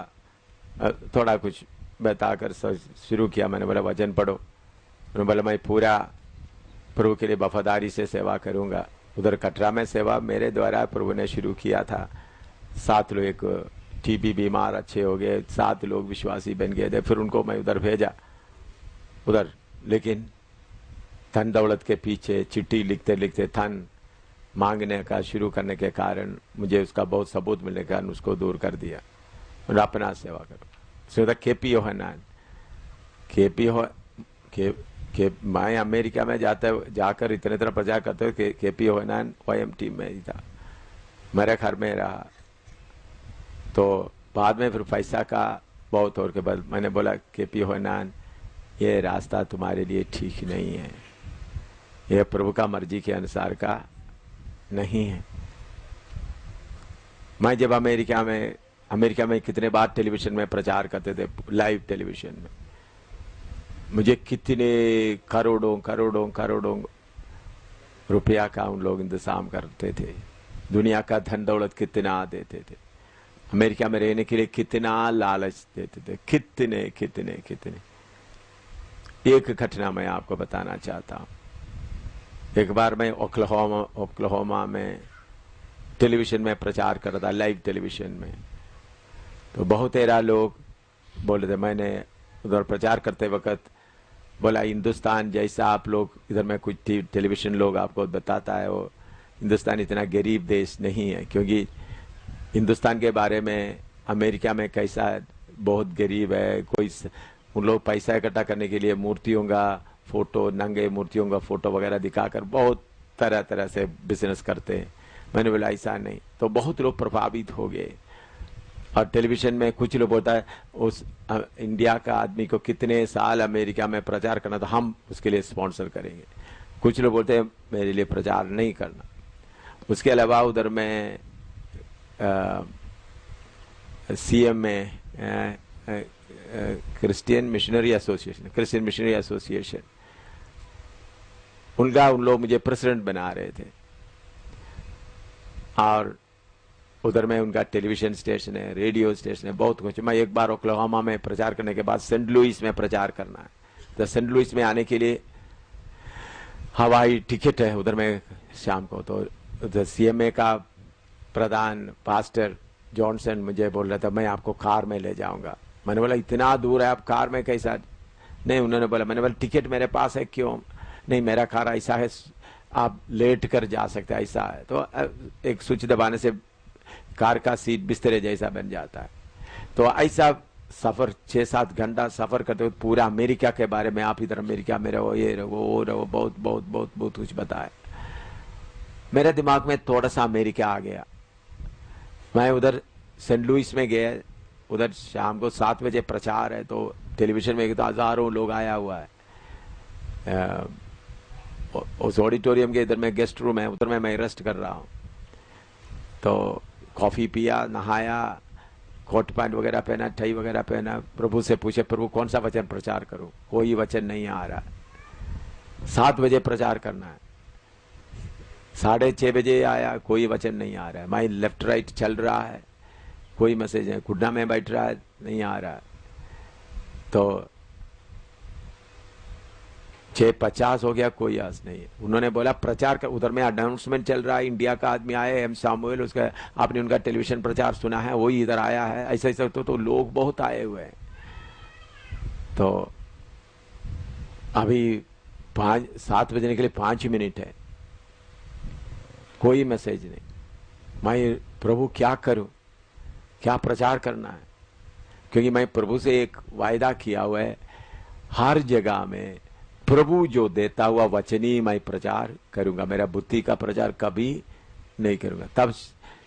थोड़ा कुछ बताकर शुरू किया। मैंने बोला वचन पढ़ो, उन्होंने बोला मैं पूरा प्रभु के लिए वफादारी से सेवा करूंगा। उधर कटरा में सेवा मेरे द्वारा प्रभु ने शुरू किया था। 7 लोग, एक टीबी बीमार अच्छे हो गए, 7 लोग विश्वासी बन गए थे। फिर उनको मैं उधर भेजा उधर, लेकिन धन दौलत के पीछे चिट्ठी लिखते लिखते धन मांगने का शुरू करने के कारण मुझे उसका बहुत सबूत मिलने के कारण उसको दूर कर दिया। और अपना सेवा करो। केपी योहनान, मैं अमेरिका में जाकर इतने तरह प्रचार करते हुए केपी योहनान OM टीम में ही था, मेरे घर में रहा। तो बाद में फिर पैसा का बहुत और के बाद मैंने बोला केपी योहनान, ये रास्ता तुम्हारे लिए ठीक नहीं है, यह प्रभु का मर्जी के अनुसार का नहीं है। मैं जब अमेरिका में कितने बार टेलीविजन में प्रचार करते थे, लाइव टेलीविजन में, मुझे कितने करोड़ों रुपया का उन लोग इंतजाम करते थे। दुनिया का धन दौलत कितना देते थे, अमेरिका में रहने के लिए कितना लालच देते थे, कितने। एक घटना मैं आपको बताना चाहता हूं। एक बार मैं ओक्लाहोमा में टेलीविजन में प्रचार कर रहा था, लाइव टेलीविजन में। तो बहुत तेरा लोग बोल रहे थे, मैंने उधर प्रचार करते वक्त बोला हिंदुस्तान जैसा आप लोग इधर में कुछ टेलीविजन लोग आपको बताता है, वो हिंदुस्तान इतना गरीब देश नहीं है। क्योंकि हिंदुस्तान के बारे में अमेरिका में कैसा बहुत गरीब है, कोई उन लोग पैसा इकट्ठा करने के लिए मूर्तियों का फोटो, नंगे मूर्तियों का फोटो वगैरह दिखाकर बहुत तरह तरह से बिजनेस करते हैं। मैंने बोला ऐसा नहीं, तो बहुत लोग प्रभावित हो गए। और टेलीविजन में कुछ लोग बोलता है उस इंडिया का आदमी को कितने साल अमेरिका में प्रचार करना, तो हम उसके लिए स्पॉन्सर करेंगे। कुछ लोग बोलते हैं मेरे लिए प्रचार नहीं करना। उसके अलावा उधर में सीएम में क्रिश्चियन मिशनरी एसोसिएशन उनका उन लोग मुझे प्रेसिडेंट बना रहे थे। और उधर में उनका टेलीविजन स्टेशन है, रेडियो स्टेशन है, बहुत कुछ। मैं एक बार ओक्लाहोमा में प्रचार करने के बाद सेंट लुइस में प्रचार करना है, तो सेंट लुइस में आने के लिए हवाई टिकट है उधर में शाम को। तो सीएमए का प्रधान पास्टर जॉनसन मुझे बोल रहा था मैं आपको कार में ले जाऊंगा। मैंने बोला इतना दूर है, आप कार में कैसा? नहीं, उन्होंने बोला, मैंने बोला टिकट मेरे पास है। क्यों? नहीं, मेरा कार ऐसा है आप लेट कर जा सकते हैं, ऐसा है। तो एक स्विच दबाने से कार का सीट बिस्तरे जैसा बन जाता है। तो ऐसा सफर 6-7 घंटा सफर करते हुए पूरा अमेरिका के बारे में, आप इधर अमेरिका में रहो, ये रहो, वो रहो, बहुत बहुत बहुत बहुत कुछ बताया। मेरे दिमाग में थोड़ा सा अमेरिका आ गया। मैं उधर सेंट लुइस में गया, उधर शाम को 7 बजे प्रचार है, तो टेलीविजन में तो हजारों लोग आया हुआ है। उस ऑडिटोरियम के इधर में गेस्ट रूम है, उधर में मैं रेस्ट कर रहा हूँ। तो कॉफी पिया, नहाया, कोट पैंट वगैरह पहना, टाई वगैरह पहना, प्रभु से पूछे प्रभु कौन सा वचन प्रचार करूं? कोई वचन नहीं आ रहा। 7 बजे प्रचार करना है, 6:30 बजे आया, कोई वचन नहीं आ रहा है। मैं लेफ्ट राइट चल रहा है, कोई मैसेज है, घुटना में बैठ रहा है, नहीं आ रहा है। तो 6:50 हो गया, कोई आस नहीं है। उन्होंने बोला प्रचार का, उधर में अनाउंसमेंट चल रहा है, इंडिया का आदमी आया है, एम सामुएल, उसका आपने उनका टेलीविजन प्रचार सुना है, वही इधर आया है, ऐसा ऐसा। तो लोग बहुत आए हुए हैं। तो अभी 7 बजने के लिए 5 मिनट है, कोई मैसेज नहीं। मैं प्रभु क्या करूं, क्या प्रचार करना है? क्योंकि मैं प्रभु से एक वायदा किया हुआ है, हर जगह में प्रभु जो देता हुआ वचन ही मैं प्रचार करूंगा, मेरा बुद्धि का प्रचार कभी नहीं करूंगा। तब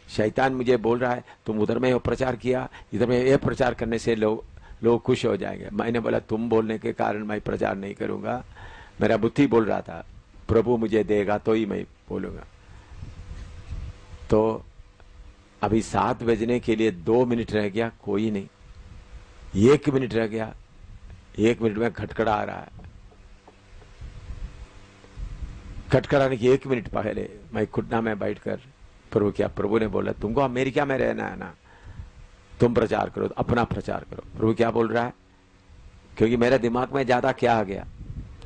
शैतान मुझे बोल रहा है तुम उधर में प्रचार किया, इधर में ये प्रचार करने से लोग खुश हो जाएंगे। मैंने बोला तुम बोलने के कारण मैं प्रचार नहीं करूंगा, मेरा बुद्धि बोल रहा था प्रभु मुझे देगा तो ही मैं बोलूंगा। तो अभी 7 बजने के लिए 2 मिनट रह गया, कोई नहीं। 1 मिनट रह गया, 1 मिनट में खटखड़ा रहा है। खटखड़ाने की 1 मिनट पहले मैं घुटना में बैठकर प्रभु क्या, प्रभु ने बोला तुमको अमेरिका में रहना है ना, तुम प्रचार करो, अपना प्रचार करो। प्रभु क्या बोल रहा है? क्योंकि मेरे दिमाग में ज्यादा क्या आ गया,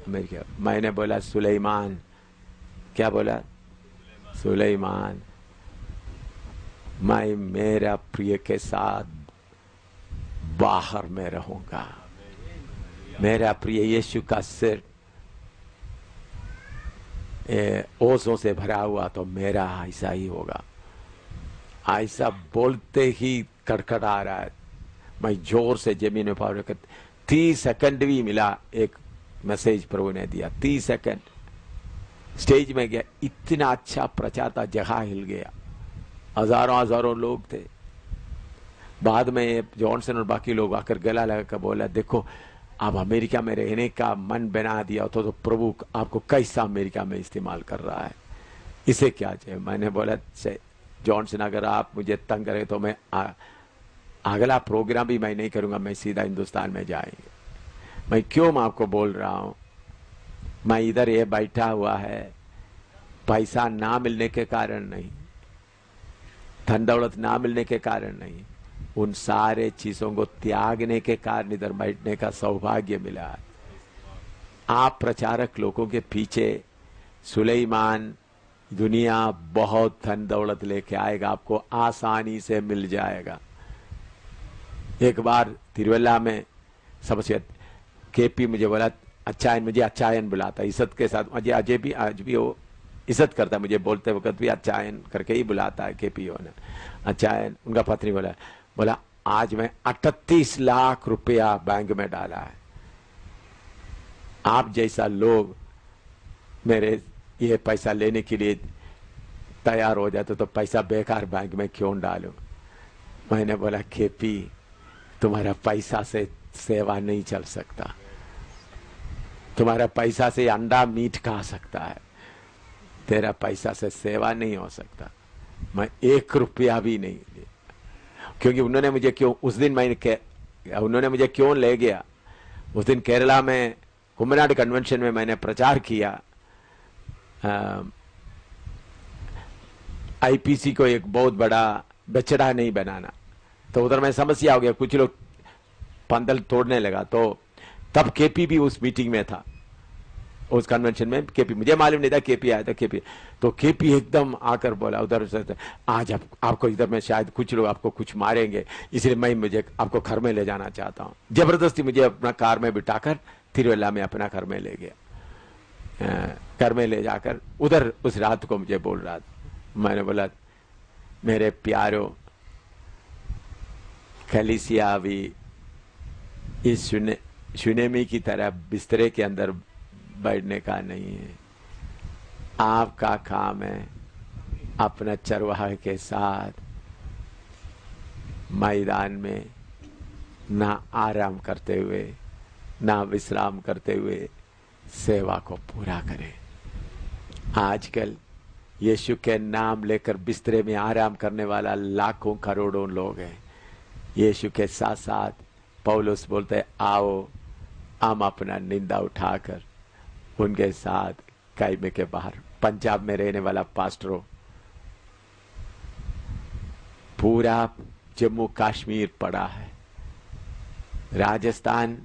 अमेरिका। मैंने बोला सुलेमान। क्या बोला? सुलेमान। मैं मेरा प्रिय के साथ बाहर में रहूंगा। मेरा प्रिय यीशु का सिर ओसों से भरा हुआ, तो मेरा ऐसा ही होगा। ऐसा बोलते ही कड़कड़ा रहा है। मैं जोर से जमीन में पावर कर 30 सेकंड भी मिला, एक मैसेज प्रभु ने दिया, 30 सेकंड। स्टेज में गया, इतना अच्छा प्रचार था, जगह हिल गया, हजारों लोग थे। बाद में जॉनसन और बाकी लोग आकर गला लगाकर बोला देखो आप अमेरिका में रहने का मन बना दिया तो प्रभु आपको कैसा अमेरिका में इस्तेमाल कर रहा है, इसे क्या चाहिए? मैंने बोला जॉनसन अगर आप मुझे तंग करें तो मैं अगला प्रोग्राम भी मैं नहीं करूंगा, मैं सीधा हिंदुस्तान में जाएंगे। मैं क्यों मैं आपको बोल रहा हूं, मैं इधर ये बैठा हुआ है पैसा ना मिलने के कारण नहीं, धन दौलत ना मिलने के कारण नहीं, उन सारे चीजों को त्यागने के कारण इधर बैठने का सौभाग्य मिला। आप प्रचारक लोगों के पीछे सुलेमान दुनिया बहुत धन दौलत लेके आएगा, आपको आसानी से मिल जाएगा। एक बार तिरुवल्ला में सबसे केपी मुझे बोला अच्छा, मुझे अच्छायन बुलाता इज्जत के साथ, मुझे अजय भी आज भी वो इज्जत करता, मुझे बोलते वक्त भी अच्छायन करके ही बुलाता है केपीओ ने। अच्छायन उनका पत्नी बोला आज मैं 38 लाख रुपया बैंक में डाला है, आप जैसा लोग मेरे ये पैसा लेने के लिए तैयार हो जाते तो पैसा बेकार बैंक में क्यों डालूं। मैंने बोला केपी, तुम्हारा पैसा से सेवा नहीं चल सकता, तुम्हारा पैसा से अंडा मीट खा सकता है, तेरा पैसा से सेवा नहीं हो सकता। मैं 1 रुपया भी नहीं दिया, क्योंकि उन्होंने मुझे क्यों उस दिन उन्होंने मुझे क्यों ले गया। उस दिन केरला में कुम्भनाड कन्वेंशन में मैंने प्रचार किया आईपीसी को एक बहुत बड़ा बछड़ा नहीं बनाना। तो उधर में समस्या हो गया, कुछ लोग पंदल तोड़ने लगा। तो तब केपी भी उस मीटिंग में था, उस कन्वेंशन में केपी, मुझे मालूम नहीं था केपी आया था। केपी तो केपी एकदम आकर बोला उधर से, आज आपको इधर में शायद कुछ लोग आपको कुछ मारेंगे, इसलिए मैं मुझे आपको घर में ले जाना चाहता हूँ। जबरदस्ती मुझे अपना कार में बिठाकर तिरुवल्ला में अपना घर में ले गया। घर में ले जाकर उधर उस रात को मुझे बोल रहा था। मैंने बोला मेरे प्यारो, कलीसिया भी इस सुनेमी की तरह बिस्तरे के अंदर बैठने का नहीं है। आपका काम है अपना चरवाह के साथ मैदान में ना आराम करते हुए ना विश्राम करते हुए सेवा को पूरा करें। आजकल यीशु के नाम लेकर बिस्तरे में आराम करने वाला लाखों करोड़ों लोग हैं। यीशु के साथ साथ पौलुस बोलते आओ हम अपना निंदा उठाकर उनके साथ कायमे के बाहर। पंजाब में रहने वाला पास्टरों, पूरा जम्मू कश्मीर पड़ा है, राजस्थान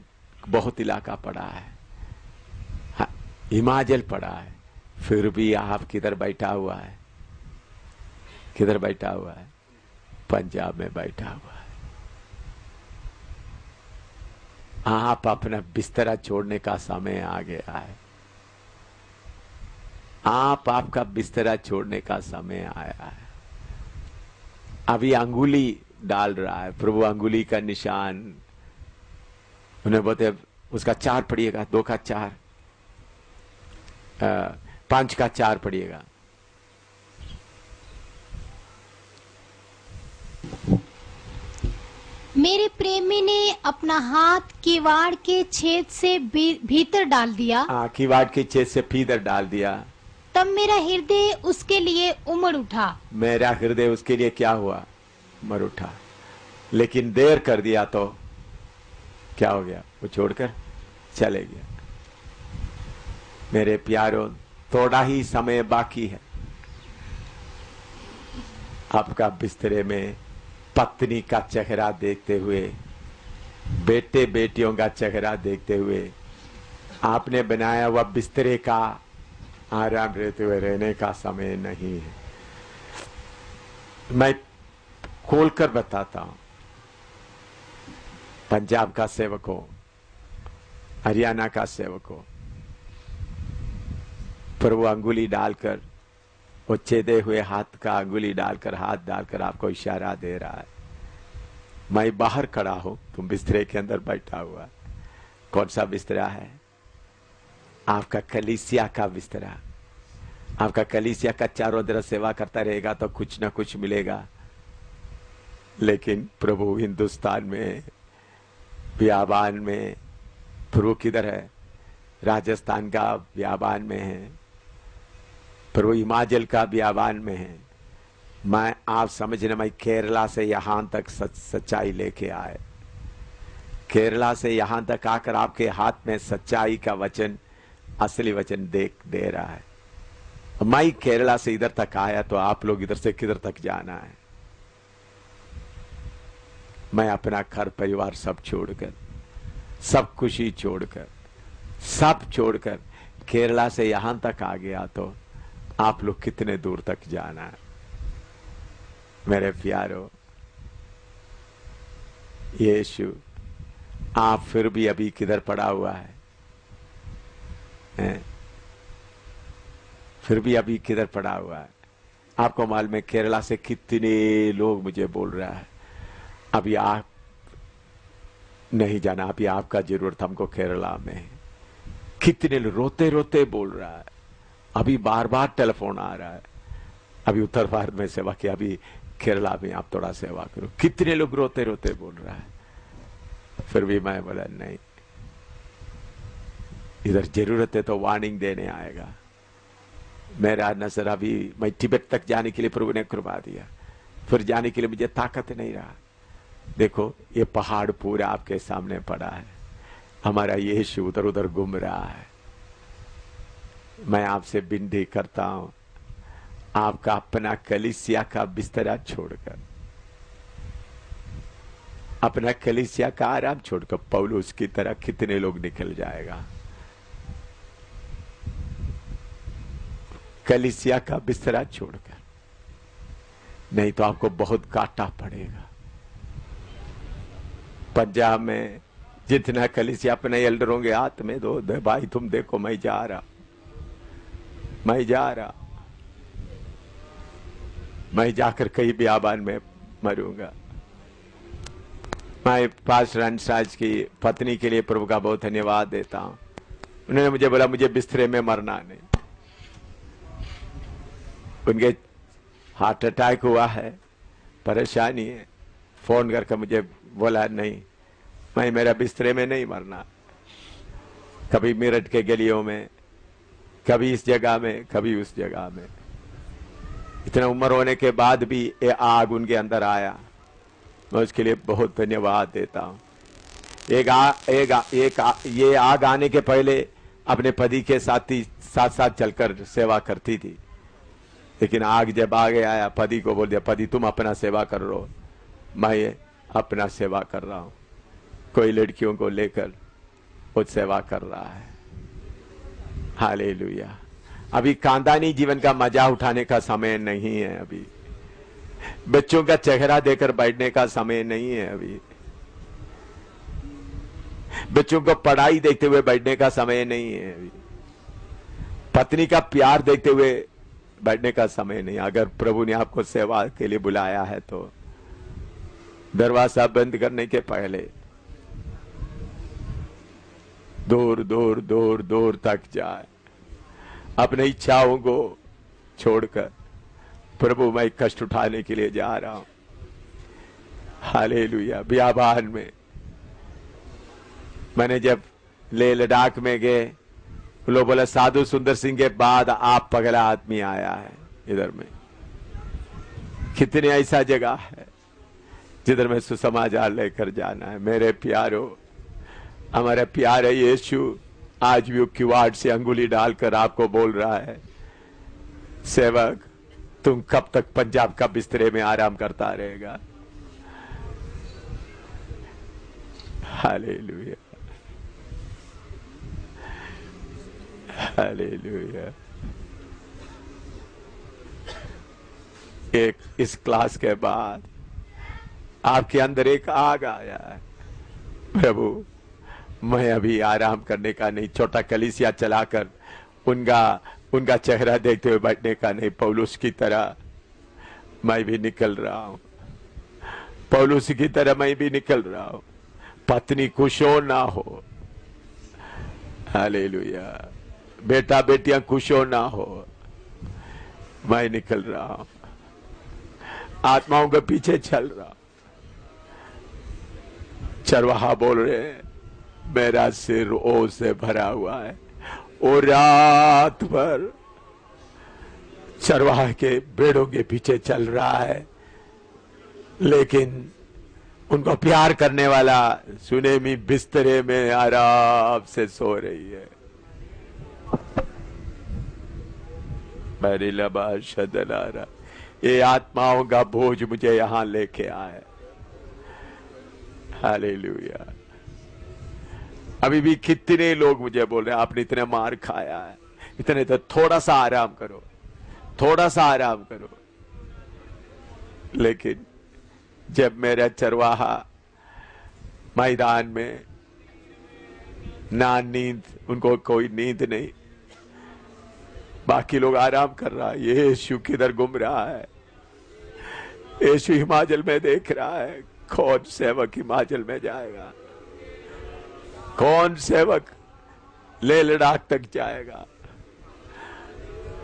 बहुत इलाका पड़ा है, हिमाचल पड़ा है, फिर भी आप किधर बैठा हुआ है? किधर बैठा हुआ है? पंजाब में बैठा हुआ है। आप अपना बिस्तरा छोड़ने का समय आ गया है। आपका बिस्तरा छोड़ने का समय आया है। अभी अंगुली डाल रहा है प्रभु, अंगुली का निशान। उन्हें बोलते उसका 4 पढ़िएगा, 2 का 4, 5 का 4 पढ़िएगा। मेरे प्रेमी ने अपना हाथ किवाड़ के छेद से भीतर डाल दिया। किवाड़ के छेद से भीतर डाल दिया। तब मेरा हृदय उसके लिए उमड़ उठा। मेरा हृदय उसके लिए क्या हुआ? मर उठा। लेकिन देर कर दिया तो क्या हो गया? वो छोड़कर चले गया। मेरे प्यारों, थोड़ा ही समय बाकी है। आपका बिस्तरे में पत्नी का चेहरा देखते हुए, बेटे बेटियों का चेहरा देखते हुए, आपने बनाया हुआ बिस्तरे का आराम रहते हुए रहने का समय नहीं है। मैं खोलकर बताता हूं, पंजाब का सेवक हो, हरियाणा का सेवक हो, प्रभु अंगुली डालकर, वो छेदे हुए हाथ का अंगुली डालकर, हाथ डालकर आपको इशारा दे रहा है, मैं बाहर खड़ा हूं, तुम बिस्तरे के अंदर बैठा हुआ। कौन सा बिस्तरा है? आपका कलीसिया का बिस्तरा। आपका कलीसिया का चारों तरफ सेवा करता रहेगा तो कुछ ना कुछ मिलेगा। लेकिन प्रभु हिंदुस्तान में, बियाबान में, प्रभु किधर है? राजस्थान का बियाबान में है, प्रभु हिमाचल का बियाबान में है। मैं, आप समझने, मैं केरला से यहां तक सच्चाई लेके आए। केरला से यहां तक आकर आपके हाथ में सच्चाई का वचन, असली वचन दे रहा है। मैं केरला से इधर तक आया तो आप लोग इधर से किधर तक जाना है? मैं अपना घर परिवार सब छोड़कर, सब खुशी छोड़कर, सब छोड़कर केरला से यहां तक आ गया तो आप लोग कितने दूर तक जाना है? मेरे प्यारो, यीशु आप फिर भी अभी किधर पड़ा हुआ है? फिर भी अभी किधर पड़ा हुआ है? आपको मालूम है केरला से कितने लोग मुझे बोल रहा है अभी आप नहीं जाना, अभी आपका जरूरत हमको केरला में। कितने रोते रोते बोल रहा है, अभी बार बार टेलीफोन आ रहा है, अभी उत्तर भारत में सेवा किया, अभी केरला में आप थोड़ा सेवा करो। कितने लोग रोते रोते बोल रहा है, फिर भी मैं बोला नहीं, इधर जरूरत है तो वार्निंग देने आएगा। मेरा नजर अभी, मैं तिब्बत तक जाने के लिए प्रभु ने कृपा दिया, फिर जाने के लिए मुझे ताकत नहीं रहा। देखो ये पहाड़ पूरा आपके सामने पड़ा है, हमारा यीशु उधर उधर घूम रहा है। मैं आपसे विनती करता हूं, आपका अपना कलीसिया का बिस्तरा छोड़कर, अपना कलीसिया का आराम छोड़कर पौलुस की तरह कितने लोग निकल जाएगा। कलीसिया का बिस्तरा छोड़कर, नहीं तो आपको बहुत काटा पड़ेगा। पंजाब में जितना कलीसिया अपने एल्डरों के हाथ में दो, भाई तुम देखो मैं जा रहा, मैं जाकर कहीं बियाबान में मरूंगा। मैं पास्टर अंशराज की पत्नी के लिए प्रभु का बहुत धन्यवाद देता हूं। उन्होंने मुझे बोला मुझे बिस्तरे में मरना नहीं। उनके हार्ट अटैक हुआ है, परेशानी है, फोन करके मुझे बोला नहीं, मैं मेरा बिस्तरे में नहीं मरना। कभी मेरठ के गलियों में, कभी इस जगह में, कभी उस जगह में। इतना उम्र होने के बाद भी ये आग उनके अंदर आया, मैं उसके लिए बहुत धन्यवाद देता हूं। ये आग आने के पहले अपने पति के साथ साथ चलकर सेवा करती थी, लेकिन आग जब आगे आया, पति को बोल दिया, पति तुम अपना सेवा कर लो, मैं ये अपना सेवा कर रहा हूं। कोई लड़कियों को लेकर वो सेवा कर रहा है। हालेलुया। अभी खानदानी जीवन का मजा उठाने का समय नहीं है, अभी बच्चों का चेहरा देकर बैठने का समय नहीं है, अभी बच्चों को पढ़ाई देखते हुए बैठने का समय नहीं है, अभी पत्नी का प्यार देखते हुए बैठने का समय नहीं। अगर प्रभु ने आपको सेवा के लिए बुलाया है तो दरवाजा बंद करने के पहले दूर दूर दूर दूर तक जाए, अपनी इच्छाओं को छोड़कर प्रभु मैं कष्ट उठाने के लिए जा रहा हूं। हालेलुया। बियाबान में मैंने जब ले लद्दाख में गए, लोग बोला साधु सुंदर सिंह के बाद आप पगला आदमी आया है इधर में। कितने ऐसा जगह है जिधर में सुसमाचार लेकर जाना है। मेरे प्यारो, हमारा प्यारे यीशु आज भी किवाड़ से अंगुली डालकर आपको बोल रहा है, सेवक तुम कब तक पंजाब का बिस्तरे में आराम करता रहेगा। Hallelujah, hallelujah. एक इस क्लास के बाद आपके अंदर एक आग आया है, प्रभु मैं अभी आराम करने का नहीं, छोटा कलीसिया चलाकर उनका चेहरा देखते हुए बैठने का नहीं। पौलुस की तरह मैं भी निकल रहा हूं, पौलुस की तरह मैं भी निकल रहा हूं। पत्नी खुश हो ना हो, हालेलुया, बेटा बेटियां खुश हो ना हो, मैं निकल रहा हूं, आत्माओं के पीछे चल रहा। चरवाहा बोल रहे हैं मेरा सिर ओस से भरा हुआ है, और रात भर चरवाहा के भेड़ों के पीछे चल रहा है, लेकिन उनको प्यार करने वाला सुनेमी बिस्तरे में आराम से सो रही है। मेरी लबाश दलारा, ये आत्माओं का बोझ मुझे यहां लेके आए। हालेलुया। अभी भी कितने लोग मुझे बोल रहे हैं आपने इतने मार खाया है, इतने, तो थोड़ा सा आराम करो, थोड़ा सा आराम करो। लेकिन जब मेरा चरवाहा मैदान में, ना नींद, उनको कोई नींद नहीं, बाकी लोग आराम कर रहा है, यीशु किधर घूम रहा है, यीशु हिमाचल में देख रहा है। कौन सेवक हिमाचल में जाएगा, कौन सेवक ले लद्दाख तक जाएगा।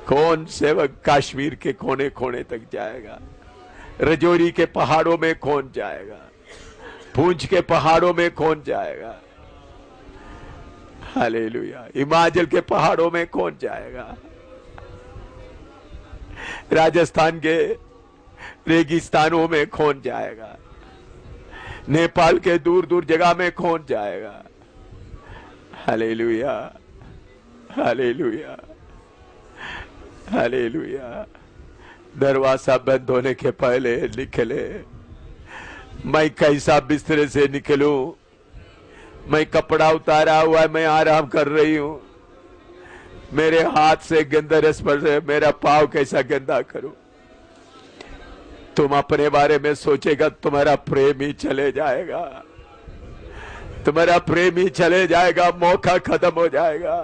कौन सेवक कश्मीर के कोने कोने तक जाएगा? रजौरी के पहाड़ों में कौन जाएगा? पूंछ के पहाड़ों में कौन जाएगा? हालेलुया। हिमाचल के पहाड़ों में कौन जाएगा? राजस्थान के रेगिस्तानों में कौन जाएगा? नेपाल के दूर दूर जगह में कौन जाएगा? Hallelujah, hallelujah, hallelujah. दरवाजा बंद होने के पहले निकले। मैं कैसा बिस्तरे से निकलूं? मैं कपड़ा उतारा हुआ है, मैं आराम कर रही हूं। मेरे हाथ से गंदा रस पड़ रहे, मेरा पाँव कैसा गंदा करूं? तुम अपने बारे में सोचेगा, तुम्हारा प्रेम ही चले जाएगा, तुम्हारा प्रेम ही चले जाएगा। मौका खत्म हो जाएगा,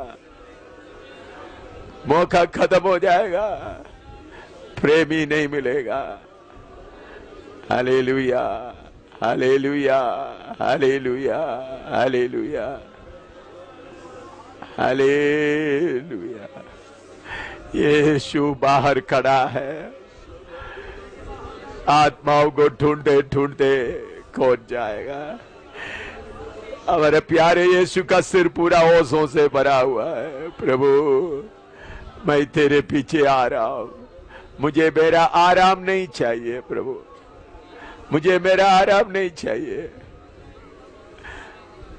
मौका खत्म हो जाएगा, प्रेम ही नहीं मिलेगा। Hallelujah, hallelujah, hallelujah, hallelujah, hallelujah. यीशु बाहर खड़ा है। आत्माओं को ढूंढते ढूंढते कौन जाएगा? हमारे प्यारे यीशु का सिर पूरा ओसों से भरा हुआ है। प्रभु, मैं तेरे पीछे आ रहा हूं। मुझे मेरा आराम नहीं चाहिए प्रभु, मुझे मेरा आराम नहीं चाहिए।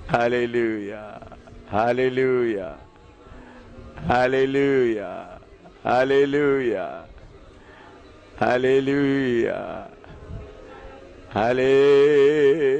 Hallelujah, hallelujah, hallelujah, hallelujah, hallelujah, hallelujah.